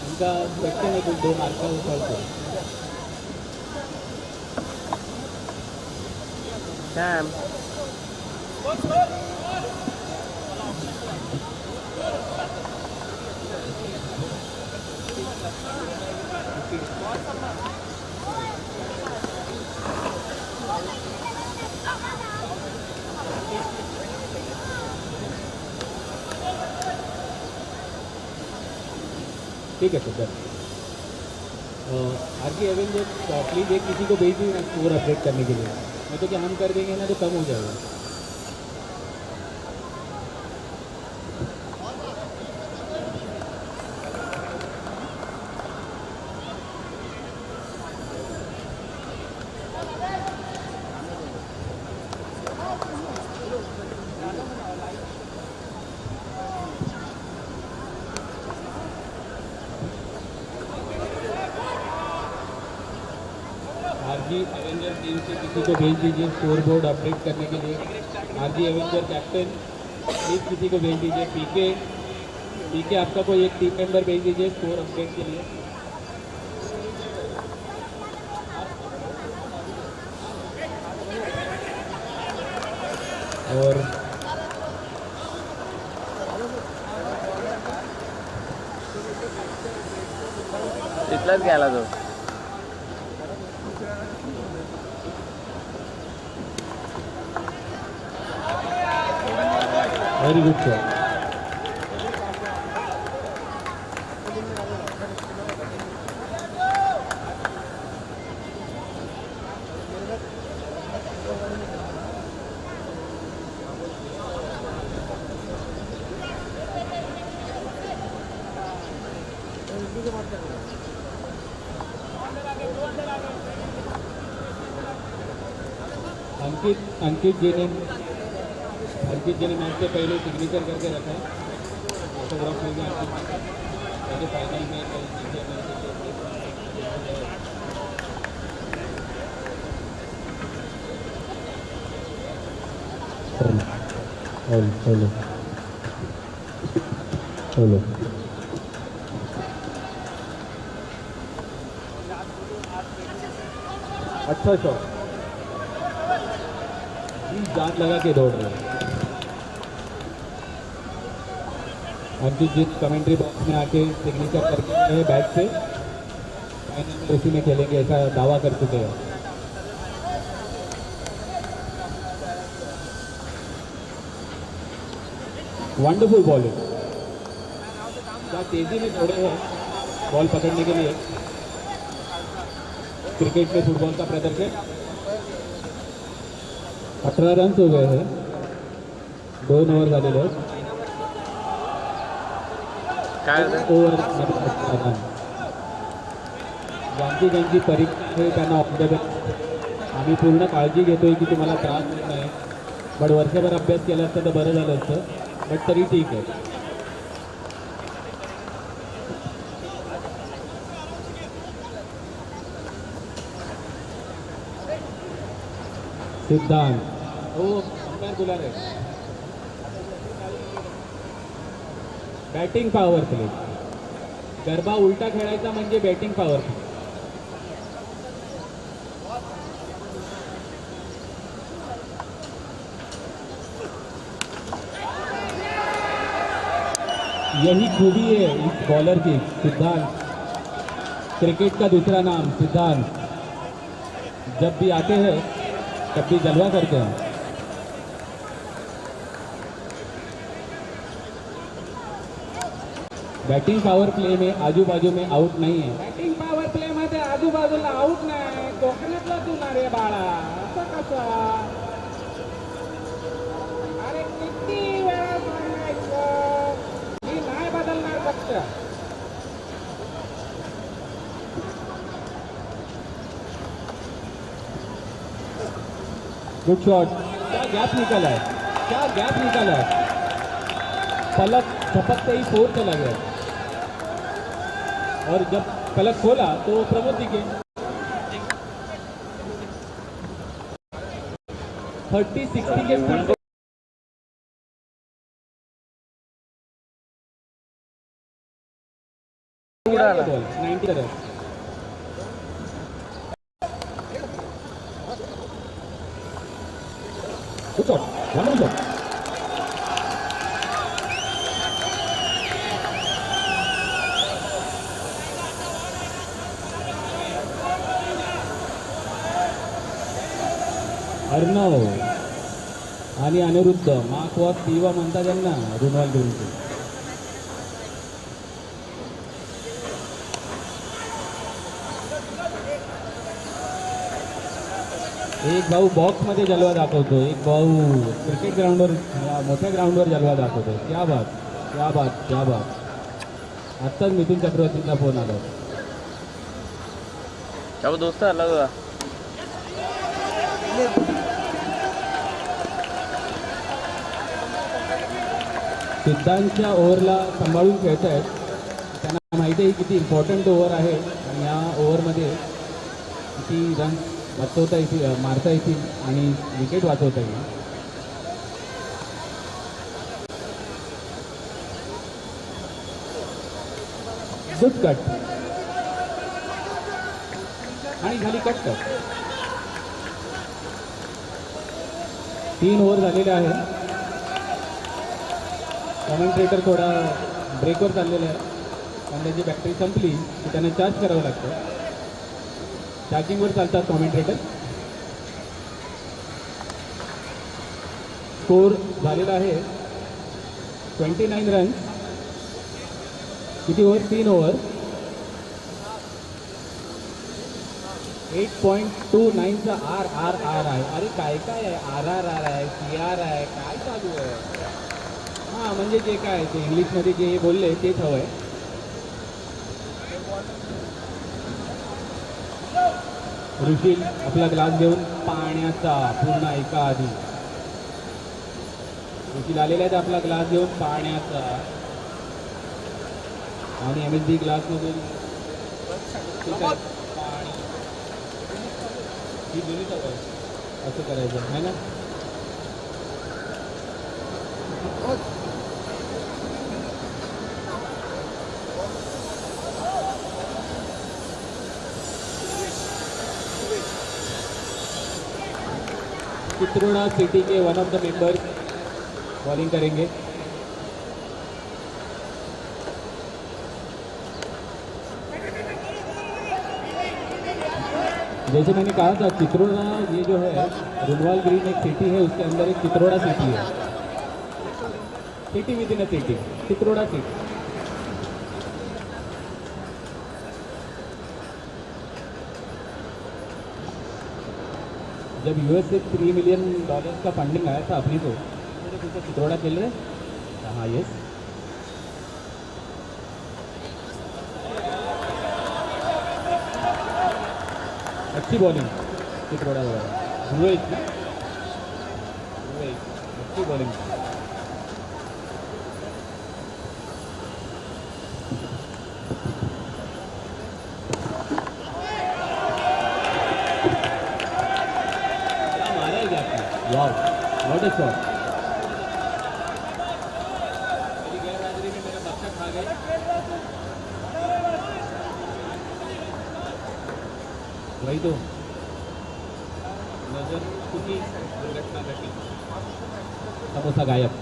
उनका सेक्शन है, कुछ 2 मार्क का ऊपर से। ठीक है सर। आरके एवेंजर प्लीज़ एक किसी को भेज दीजिए स्कोर अपडेट करने के लिए। नहीं तो क्या हम कर देंगे ना तो कम हो जाएगा। आरजी एवेंजर टीम से किसी को भेज दीजिए स्कोर बोर्ड अपडेट करने के लिए। आरजी एवेंजर कैप्टन प्लीज़ किसी को भेज दीजिए। पीके आपका कोई एक टीम मेंबर भेज दीजिए स्कोर अपडेट के लिए। और इतलाच घ्यायला तो वेरी गुड शॉट। अंकित जी ने मैच से पहले सिग्नेचर करके रखा है। ऑटोग्राफ में भी पहले फाइनल में हेलो अच्छा शॉट, जान लगा के दौड़ रहे हैं। अंकित जी कमेंट्री बॉक्स में आके सिग्नेचर करके गए बैट से। फाइनल में उसी में खेलेंगे ऐसा दावा कर चुके हैं। वंडरफुल बॉलिंग, क्या तेजी में दौड़े हैं बॉल पकड़ने के लिए। क्रिकेट में फुटबॉल का प्रदर्शन। 18 रन हो गए हैं, 2 ओव्हर झालेले आहेत। ओव्हर ज्यांची ज्यांची परीक्षा आहे त्यांना ऑफ द बेस्ट आम्ही पूर्ण काळजी घेतोय की तुम्हाला त्रास होत नाही. बट वर्षभर अभ्यास केला असतं तर बरं झालं असतं, बट तरी ठीक आहे. सिद्धांत हो अंपायर बोला रे. Batting power play. गरबा उलटा खेळायचा म्हणजे बॅटिंग पॉवर प्ले. यही खूबी है इस बॉलर की. सिद्धांत क्रिकेट का दूसरा नाम सिद्धांत. जब भी आते हैं तब भी जलवा करते हैं. बॅटिंग पॉवर प्ले में आजू बाजू में आउट नहीं है. बॅटिंग पॉवर प्ले मध्ये आजूबाजूला आउट नाही. कोकणातला तुला रे बाळा असं कसं. अरे किती वेळा सांगायचं मी नाही बदलणार फक्त. Good shot. क्या गैप निकला है, क्या गैप निकला है. पलक झपकते ही फोर चला गया और जब पलक खोला तो प्रमोद दिखे. 30-60 के स्पीड उडाला. 90 run. Good shot. Wonderful shot. Arnav आणि अनिरुद्ध मार्क वॉक पीवा म्हणतात त्यांना रुनवाल ग्रीनचे. एक भाऊ बॉक्समध्ये जलवा दाखवतो, एक भाऊ क्रिकेट ग्राउंडवर मोठ्या ग्राउंडवर जलवा दाखवतो. क्या बात, क्या बात, क्या बात. आत्ताच मिथुन चक्रवर्तीचा फोन आला. क्या वो दोस्त अलग हुआ. सिद्धांतच्या ओव्हरला सांभाळून खेळत आहेत. त्यांना माहिती आहे किती इम्पॉर्टंट ओव्हर आहे आणि या ओव्हरमध्ये किती रन वाचवता येतील, मारता येतील आणि विकेट वाचवता येईल. गुड कट आणि झाली कट. 3 ओव्हर झालेले आहे. कॉमेंट्रेटर थोडा ब्रेकवर चाललेला आहे कारण त्याची बॅटरी संपली की त्यांना चार्ज करावं लागतं. चार्जिंगवर चालतात कॉमेंट्रेटर. स्कोर झालेला आहे 29 रन. किती ओव्हर? 3 ओव्हर. 8.29चा RRR आहे. अरे काय काय आहे, RRR आहे, CR आहे, काय चालू आहे. हां म्हणजे जे काय ते इंग्लिशमध्ये जे बोलले तेच हवं आहे. ऋषी आपला ग्लास घेऊन पाण्याचा पूर्ण ऐका आधी. ऋषी आलेला आहे आपला ग्लास घेऊन पाण्याचा आणि MSD ग्लासमधून पाणी ही दोन्ही असं करायचं आहे ना. चित्रोड़ा सिटी के one of the members bowling करेंगे. जैसे मैंने कहा था चित्रोड़ा ये जो है रुनवाल ग्रीन एक सिटी है, उसके अंदर एक चित्रोड़ा सिटी है. City with in a city, Chitroda city. जब US से $3 मिलियन का फंडिंग आया था अपनी तो चित्रोड़ा खेल रहे. हाँ यस. अच्छी बॉलिंग थोड़ा रोहित अच्छी बॉलिंग। मारा है क्या आपने? वाह व्हाट अ शॉट। मेरी गैरहाजिरी में मेरा बच्चा खा गया। वही तो नजर चुकी दुर्घटना घटी, समोसा गायब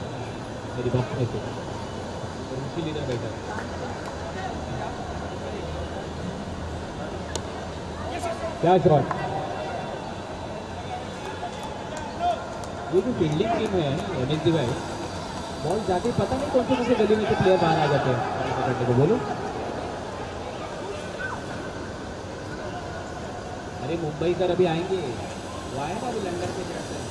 मेरी बॉक्स में से और मुश्किल इधर बैठा। क्या शॉट। ये जो फील्डिंग टीम है एमएसडी भाई, बॉल जाते पता नहीं कौन से गली में से प्लेयर बाहर आ जाते हैं करने को। बोलो अरे मुंबई कर अभी आएंगे, वो आए ना अभी लंदन के जाते हैं।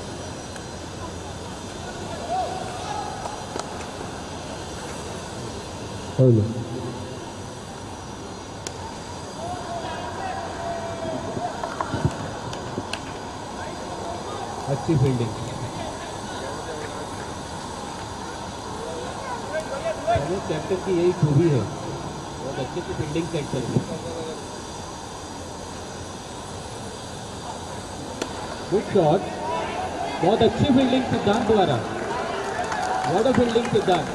अच्छी फील्डिंग, कैप्टन की यही खूबी है, बहुत अच्छे से फील्डिंग सेट करती है। गुड शॉट, बहुत अच्छी फील्डिंग सिद्धांत द्वारा। व्हाट अ फील्डिंग सिद्धांत।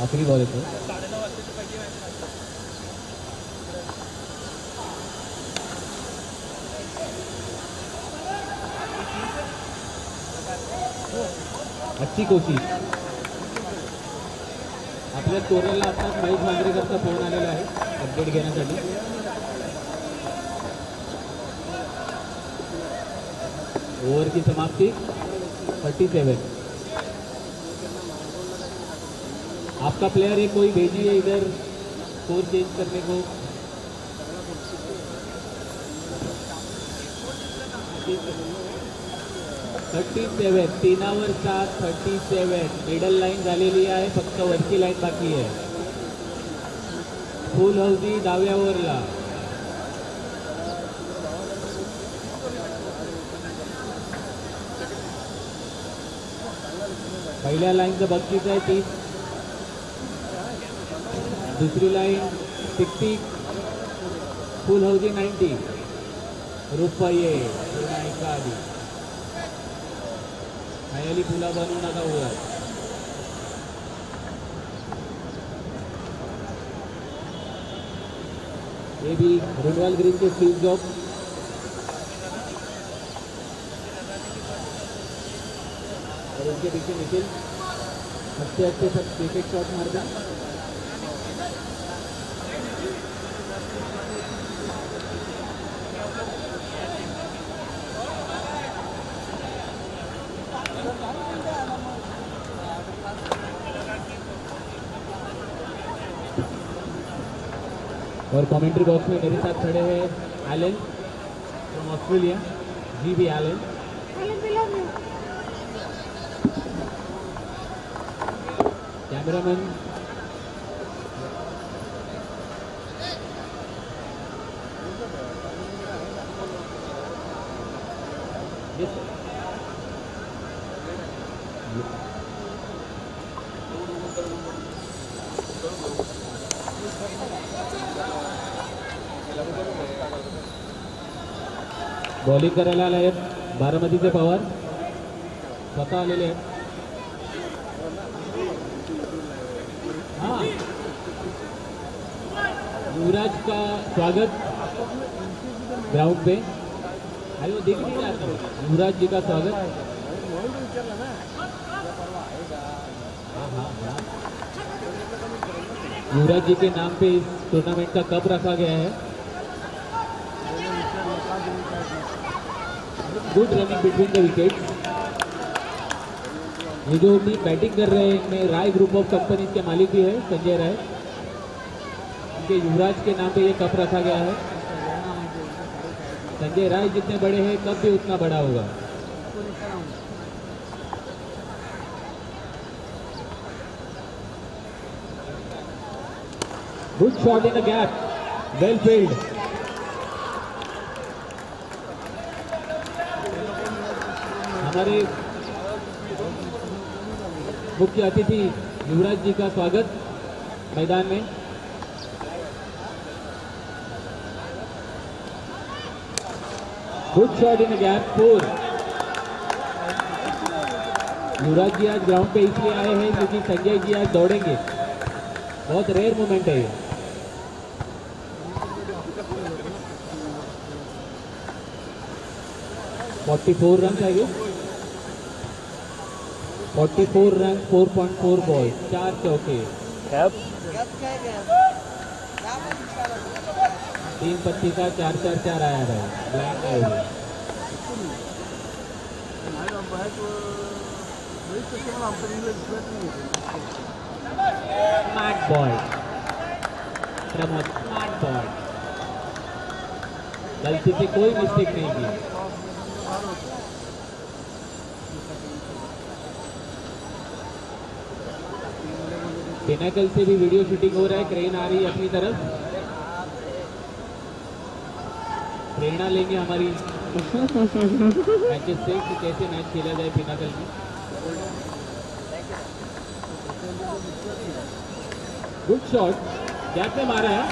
आखिरी बॉल है तो अच्छी कोशिश। आपल्या स्कोररला आताच महेश मांजरेकरचा फोन आलेला आहे अपडेट घेण्यासाठी। ओव्हर की समाप्ति 37। आपका प्लेयर है कोई भेजिए इधर स्कोर चेंज करने को। $37, 3 7 37। मिडल लाईन झालेली आहे, फक्त वरची लाईन बाकी आहे। फुल हौदी डाव्या ओव्हरला। पहिल्या लाईनचं बक्षीस आहे 30, दूसरी लाईन 60, फुल हौदी 90 रुपये। आधी खयाली पुला बनवू नका उगाच। ये भी रुडवाल ग्रीन के स्लीव जॉब। और उनके पीछे निखिल अच्छे अच्छे सब क्रिकेट शॉट मारते हैं। और कमेंट्री बॉक्स में मेरे साथ खड़े हैं Alan from Australia, GB Alan. Cameraman bowling करायला आले आहेत बारामतीचे पवार, स्वतः आलेले आहेत। हाँ, युवराज का स्वागत ग्राउंड पे। अरे वो दिख नहीं रहा था, युवराज जी का स्वागत। युवराज जी के नाम पे इस टूर्नामेंट का कप रखा गया है। Good running between the wicket. ये जो भी बैटिंग कर रहे हैं इनमें राय ग्रुप ऑफ कंपनीज के मालिक भी है संजय राय, उनके युवराज के नाम पे ये कप रखा गया है। संजय राय जितने बड़े हैं कब भी उतना बड़ा होगा। Good shot in the gap, well field. हमारे मुख्य अतिथि युवराज जी का स्वागत मैदान में। Good shot in the gap, 4। युवराज जी आज ग्राउंड पे इसलिए आए हैं क्योंकि संजय जी आज दौड़ेंगे। बहुत रेयर मोमेंट है ये। $44 रन चाहिए। 44 रन, 4.4 बॉल, 4 चौके। 3 25 का 4-4-4 आया है। ब्लैंक है वो। Smart boy, Pramod, smart boy. गलती से कोई मिस्टेक नहीं की। पिनाकल से भी वीडियो शूटिंग हो रहा है, क्रेन आ रही है अपनी तरफ। प्रेरणा लेंगे हमारी मैचेस से कि कैसे मैच खेला जाए पिनाकल में। गुड शॉट, गैप में मारा है।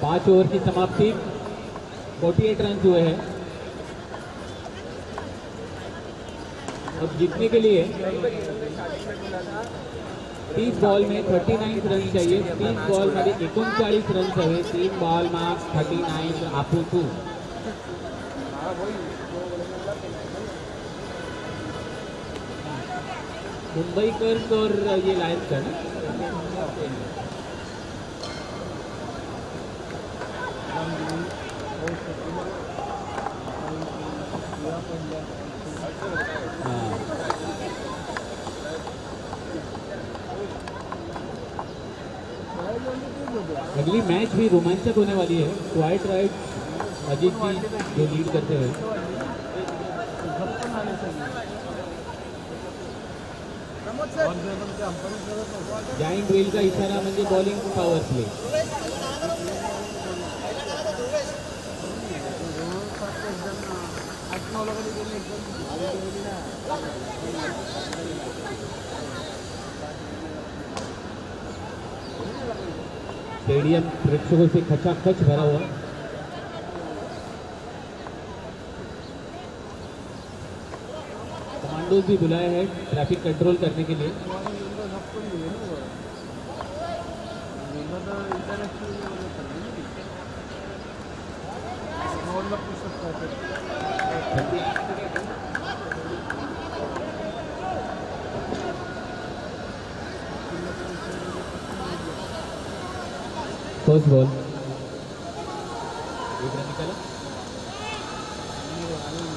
पांच ओवर की समाप्ति, 48 रन हुए हैं। अब जीतने के लिए 30 बॉल में 39 रन चाहिए। 30 बॉल मध्ये 39 रन हवे। 3 बॉल में 39 आपू 2। मुंबईकर्स और ये लायंस का ना अगली मैच भी रोमांचक होने वाली है। क्वाइट राइट अजीत जी जो लीड करते हैं। जाइंट व्हील का इशारा म्हणजे बॉलिंग पावर प्ले। स्टेडियम प्रेक्षकों से खचाखच भरा हुआ। कमांडोज भी बुलाए हैं ट्रैफिक कंट्रोल करने के लिए। फर्स्ट बॉल, एक रन निकाला।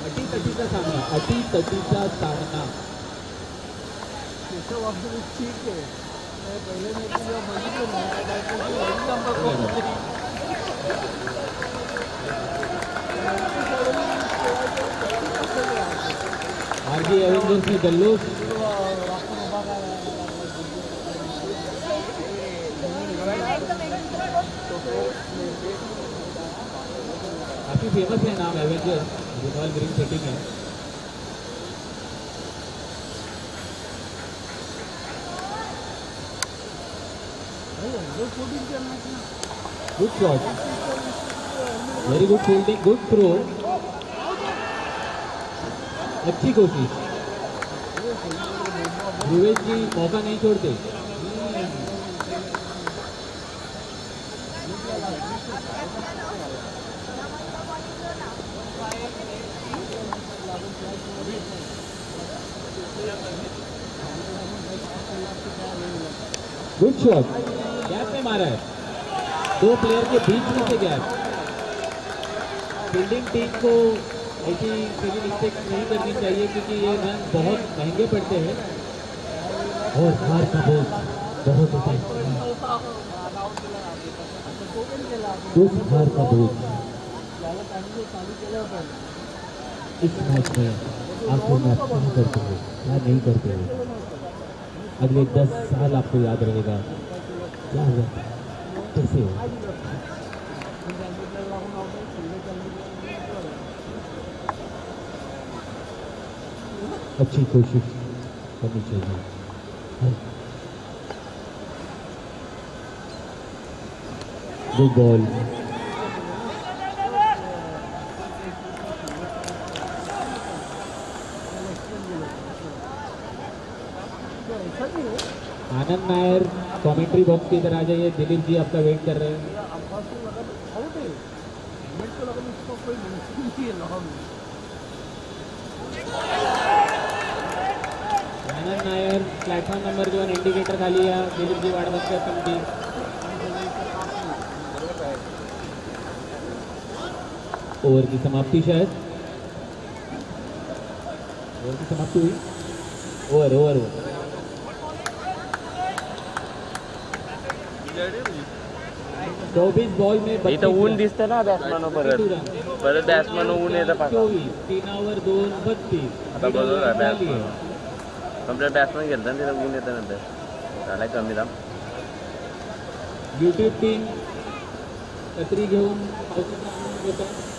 अटी-तटीचा सामना, अटी-तटीचा सामना। ठीक आहे, पहिले मी जेव्हा बघितलं आरजी एवेंजर्स में जल्लोष। काफी फेमस है नाम एवेंजर्स, रिनॉल ग्रीन सेटिंग है। Good shot, very good fielding, good throw, अच्छी कोशिश। ध्रुवेश जी मौका नहीं छोड़ते। गुड शॉट, गैप में मारा है। 2 प्लेयर के बीच में से गैप। फील्डिंग टीम को ऐसी सिली मिस्टेक नहीं करनी चाहिए क्योंकि ये रन बहुत महंगे पड़ते हैं। और हार का बोझ बहुत होता है उस हार का बोझ इस मैच में आखिर में आप क्या करते हो क्या नहीं करते हो अगले 10 साल आपको याद रहेगा क्या हुआ कैसे हो अच्छी कोशिश करनी चाहिए गुड बॉल आनंद नायर कमेंट्री बॉक्स की इधर आ जाइए दिलीप जी आपका वेट कर रहे हैं आनंद नायर प्लॅटफॉर्म नंबर 2 इंडिकेटर खाली या दिलीप जी वाट बघतात तुमची ओवर की समाप्ति शायद ओवर की समाप्ति हुई ओवर ओवर ओवर 24 बॉल में इथं ऊन दिसतं ना बॅट्समन परत परत बॅट्समन ऊन येतं पाहा 24 3 ओव्हर 2 32 आता बरोबर बॅट्समन कंप्लीट बॅट्समन गेलं ना तिथं ऊन येतं नंतर झालाय कमी दाम युट्यूब टीम छत्री घेऊन पावसाचा आनंद घेत आहे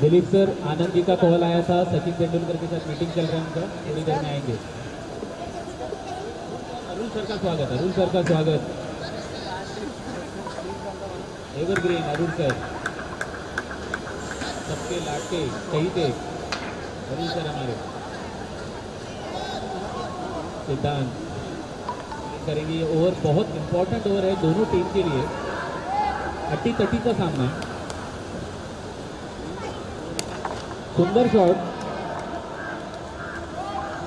दिलीप सर आनंद जी का कॉल आया था सचिन तेंदुलकर के साथ मीटिंग चल रहा है उनका थोड़ी देर में आएंगे अरुण सर का स्वागत एवरग्रीन अरुण सर सबके लाडके शहीद अरुण सर हमारे सिद्धांत करेंगे ये ओवर बहुत इंपॉर्टेंट ओवर है दोनों टीम के लिए अट्टी तट्टी का सामना है सुंदर शॉट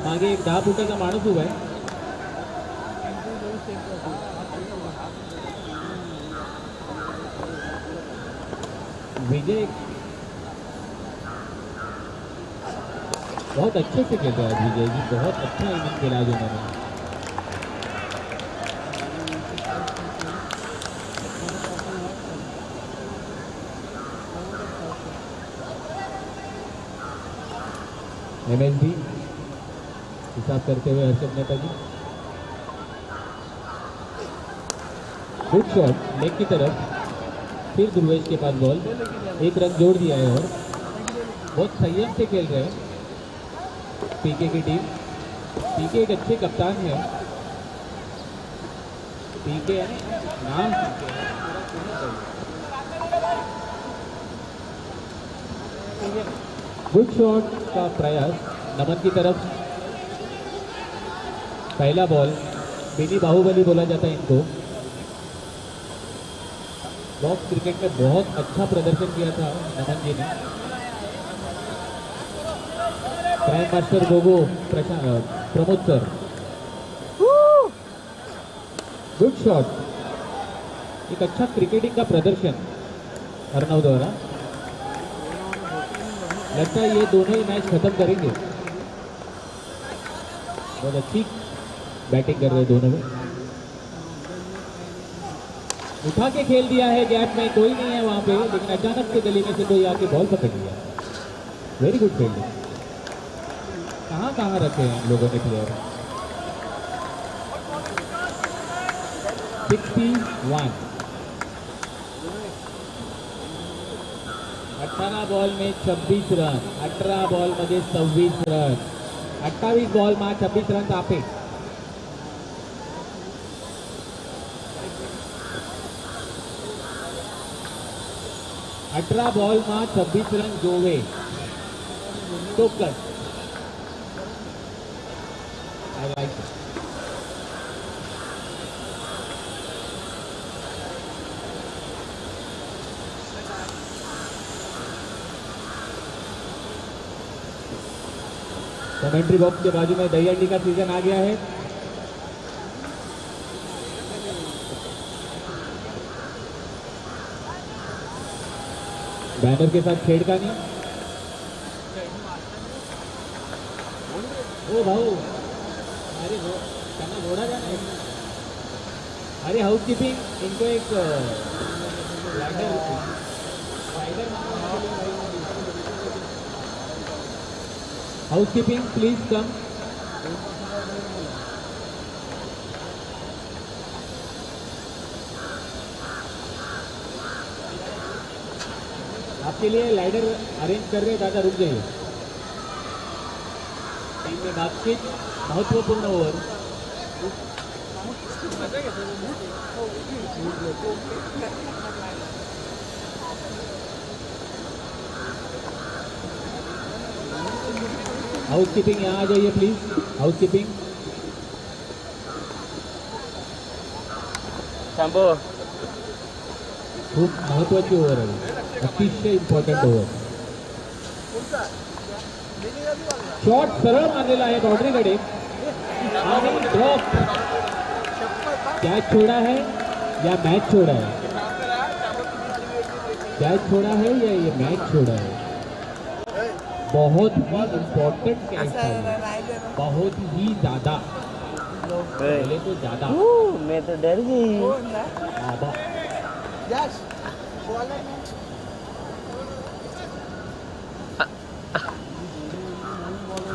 मागे एक 10 फुटाचा माणूस उभा आहे विजय बहुत अच्छे से खेल रहा है विजय जी बहुत अच्छा इनिंग खेला आज उन्होंने MSD हिसाब करते हुए हर्षद मेहता जी गुड शॉट लेग की तरफ फिर ध्रुवेश के पास बॉल एक रन जोड़ दिया है और बहुत संयम से खेल रहे हैं पीके की टीम पीके एक अच्छे कप्तान है पीके नाम गुड शॉट का प्रयास नमन की तरफ पहला बॉल मिनी बाहुबली बोला जाता है इनको बॉक्स क्रिकेट में बहुत अच्छा प्रदर्शन किया था नमन जी ने prime master Gogo Pramod sir good shot एक अच्छा क्रिकेटिंग का प्रदर्शन अर्णव द्वारा लगता है ये दोनों ही मैच खत्म करेंगे बहुत अच्छी बैटिंग कर रहे हैं दोनों में उठा के खेल दिया है गैप में कोई नहीं है वहां पे लेकिन अचानक से गली में से कोई आके बॉल पकड़ लिया वेरी गुड फील्डिंग कहाँ रखे हैं लोगों ने प्लेयर 61 18 बॉल में 26 रन 18 बॉल मध्ये 26 रन 28 बॉल में 26 रन आपे 18 बॉल में 26 रन जोवे टोकन I like it. Commentary box के बाजू में दही अंडी का सीजन आ गया है। बैनर के साथ छेड़खानी। ओ भाऊ, अरे वो करना घोड़ा जाना है। अरे हाउस कीपिंग इनको एक हाउस कीपिंग प्लीज कम। आपके लिए लाइडर अरेंज कर रहे हैं, दादा रुक जाइए। टीम में बातचीत, महत्वपूर्ण ओवर। हाउस कीपिंग यहाँ आ जाइए प्लीज। हाउस कीपिंग शंभू खूप महत्वाची ओव्हर आहे, अतिशय इम्पॉर्टंट ओव्हर। शॉट सरळ मारलेला आहे बाउंड्रीकडे आणि ड्रॉप। कैच छोड़ा है या मैच छोड़ा है? कैच छोड़ा है या ये मैच छोड़ा है? बहुत ही इम्पोर्टेंट कैच है, बहुत ही ज्यादा, पहले तो ज्यादा। मैं तो डर गई। आबा।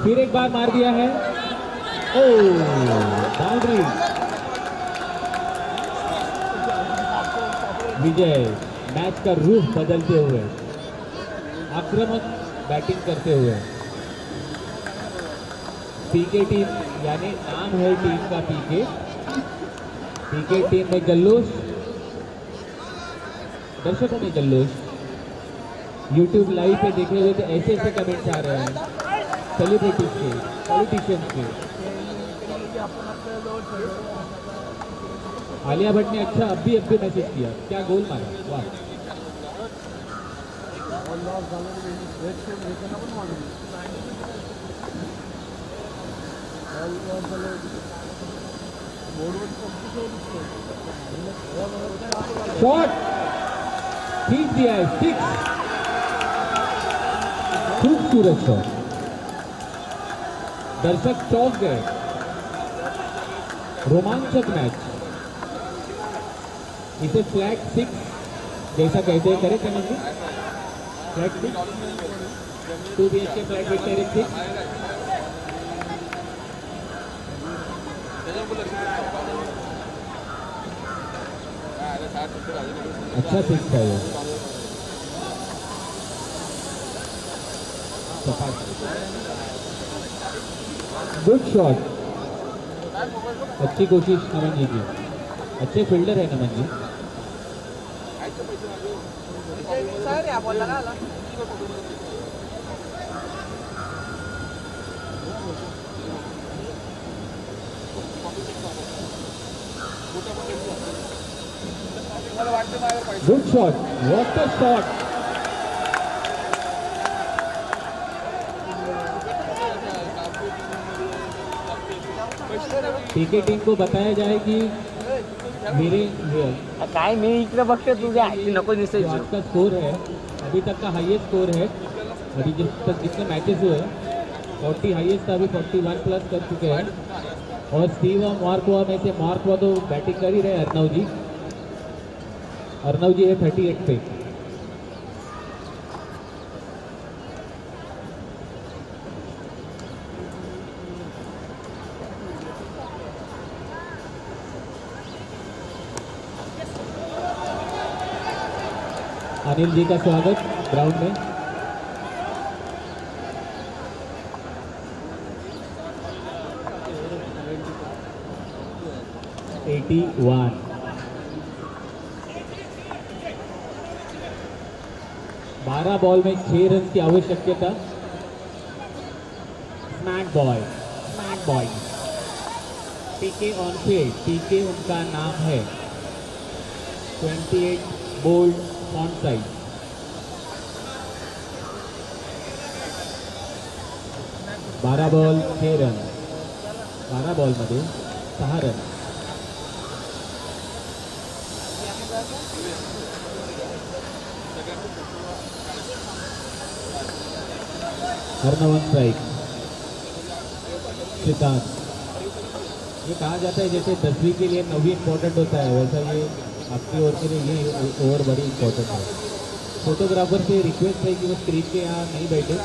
फिर एक बार मार दिया है। ओ बाउंड्री। विजय मैच का रुख बदलते हुए, आक्रामक बैटिंग करते हुए। पीके टीम यानी नाम है टीम का पीके। पीके टीम में जल्लोष, दर्शकों में जल्लोष। यूट्यूब लाइव पे देखे हुए तो ऐसे ऐसे कमेंट्स आ रहे हैं सेलिब्रिटीज के, पॉलिटिशियंस के। आलिया भट्ट ने अच्छा अब भी मैसेज किया, क्या गोल मारा, वाह। शॉट खींच दिया है, सिक्स। खूबसूरत शॉट, दर्शक चौंक गए। रोमांचक मैच। इसे फ्लैग सिक्स जैसा कहते हैं, करेक्ट है ना जी? Flag six, 2 BHK flag victory 6। अच्छा सिक्स है ये। गुड शॉट, अच्छी कोशिश नमन जी की, अच्छे फील्डर है Naman ji. Good shot, what a shot. PK team को बताया जाए कि मेरे काय मी इकडे बघते तुझे आईची नको जो दिसायची। आज का स्कोर है, अभी तक का हाईएस्ट स्कोर है, अभी जितने मैचेस हुए 40 हाईएस्ट था, अभी 41 प्लस कर चुके हैं। और स्टीव और मार्कवा में से मार्कवा तो बैटिंग कर ही रहे। अर्नव जी है 38 पे। अनिल जी का स्वागत ग्राउंड में। (81) 12 बॉल में 6 रन की आवश्यकता। Smack boy PK on field. PK उनका नाम है, 28 bold font size. 12 ball 6 run, 12 बॉलमध्ये 6 रन. हर स्ट्राइक. सिद्धांत. ये कहा जाता है जैसे 10वीं के लिए 9वीं इम्पोर्टेंट होता है, वैसा ये आपकी ओर के लिए ये ओवर बड़ी इम्पोर्टेंट है. फोटोग्राफर से रिक्वेस्ट है कि वो स्क्रीन के यहाँ नहीं बैठे.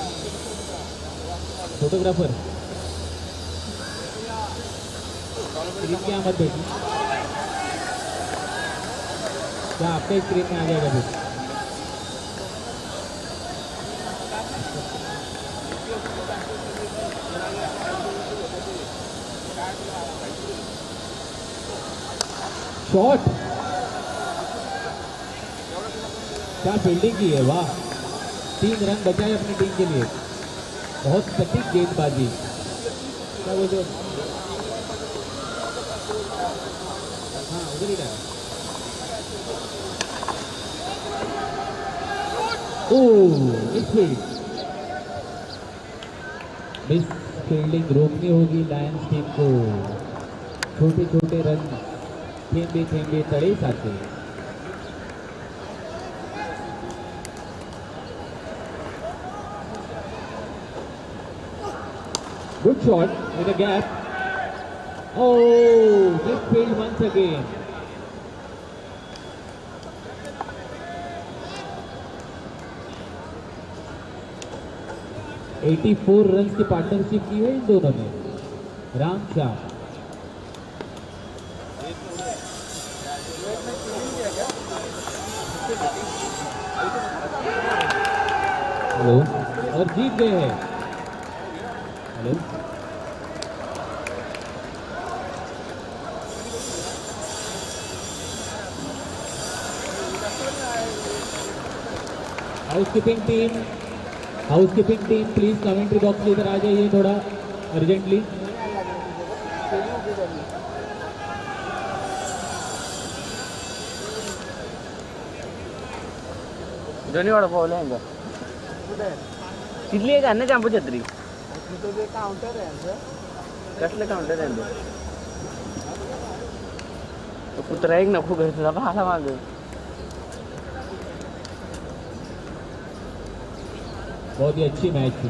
फोटोग्राफर स्क्रीन के यहाँ मत बैठिए. क्या आपका स्क्रीन में आ जाएगा फिर? शॉट. क्या फील्डिंग की है, वाह. 3 रन बचाए अपनी टीम के लिए. बहुत सटीक गेंदबाजी. क्या बोलते हो? हाँ उधर ही डाला. मिस फील्डिंग रोकनी होगी लायंस टीम को. छोटे छोटे रन थेंबे थेंबे तड़े साथे. Good shot with a gap. Oh, misfield once again. ...84 run की पार्टनरशिप की है इन दोनों ने. राम शाह. हेलो. और जीत गए हैं. Hello. Housekeeping team please commentary box में इधर आ जाइए थोड़ा अर्जेंटली. दोन्ही वाडा पावले आहे तिथली एक आहे ना चांपू छत्री. काउंटर आहे यांचं. कसलं काउंटर आहे तो कुत्रा एक नको घरचा पाहाला माग. बहुत ही अच्छी मैच थी.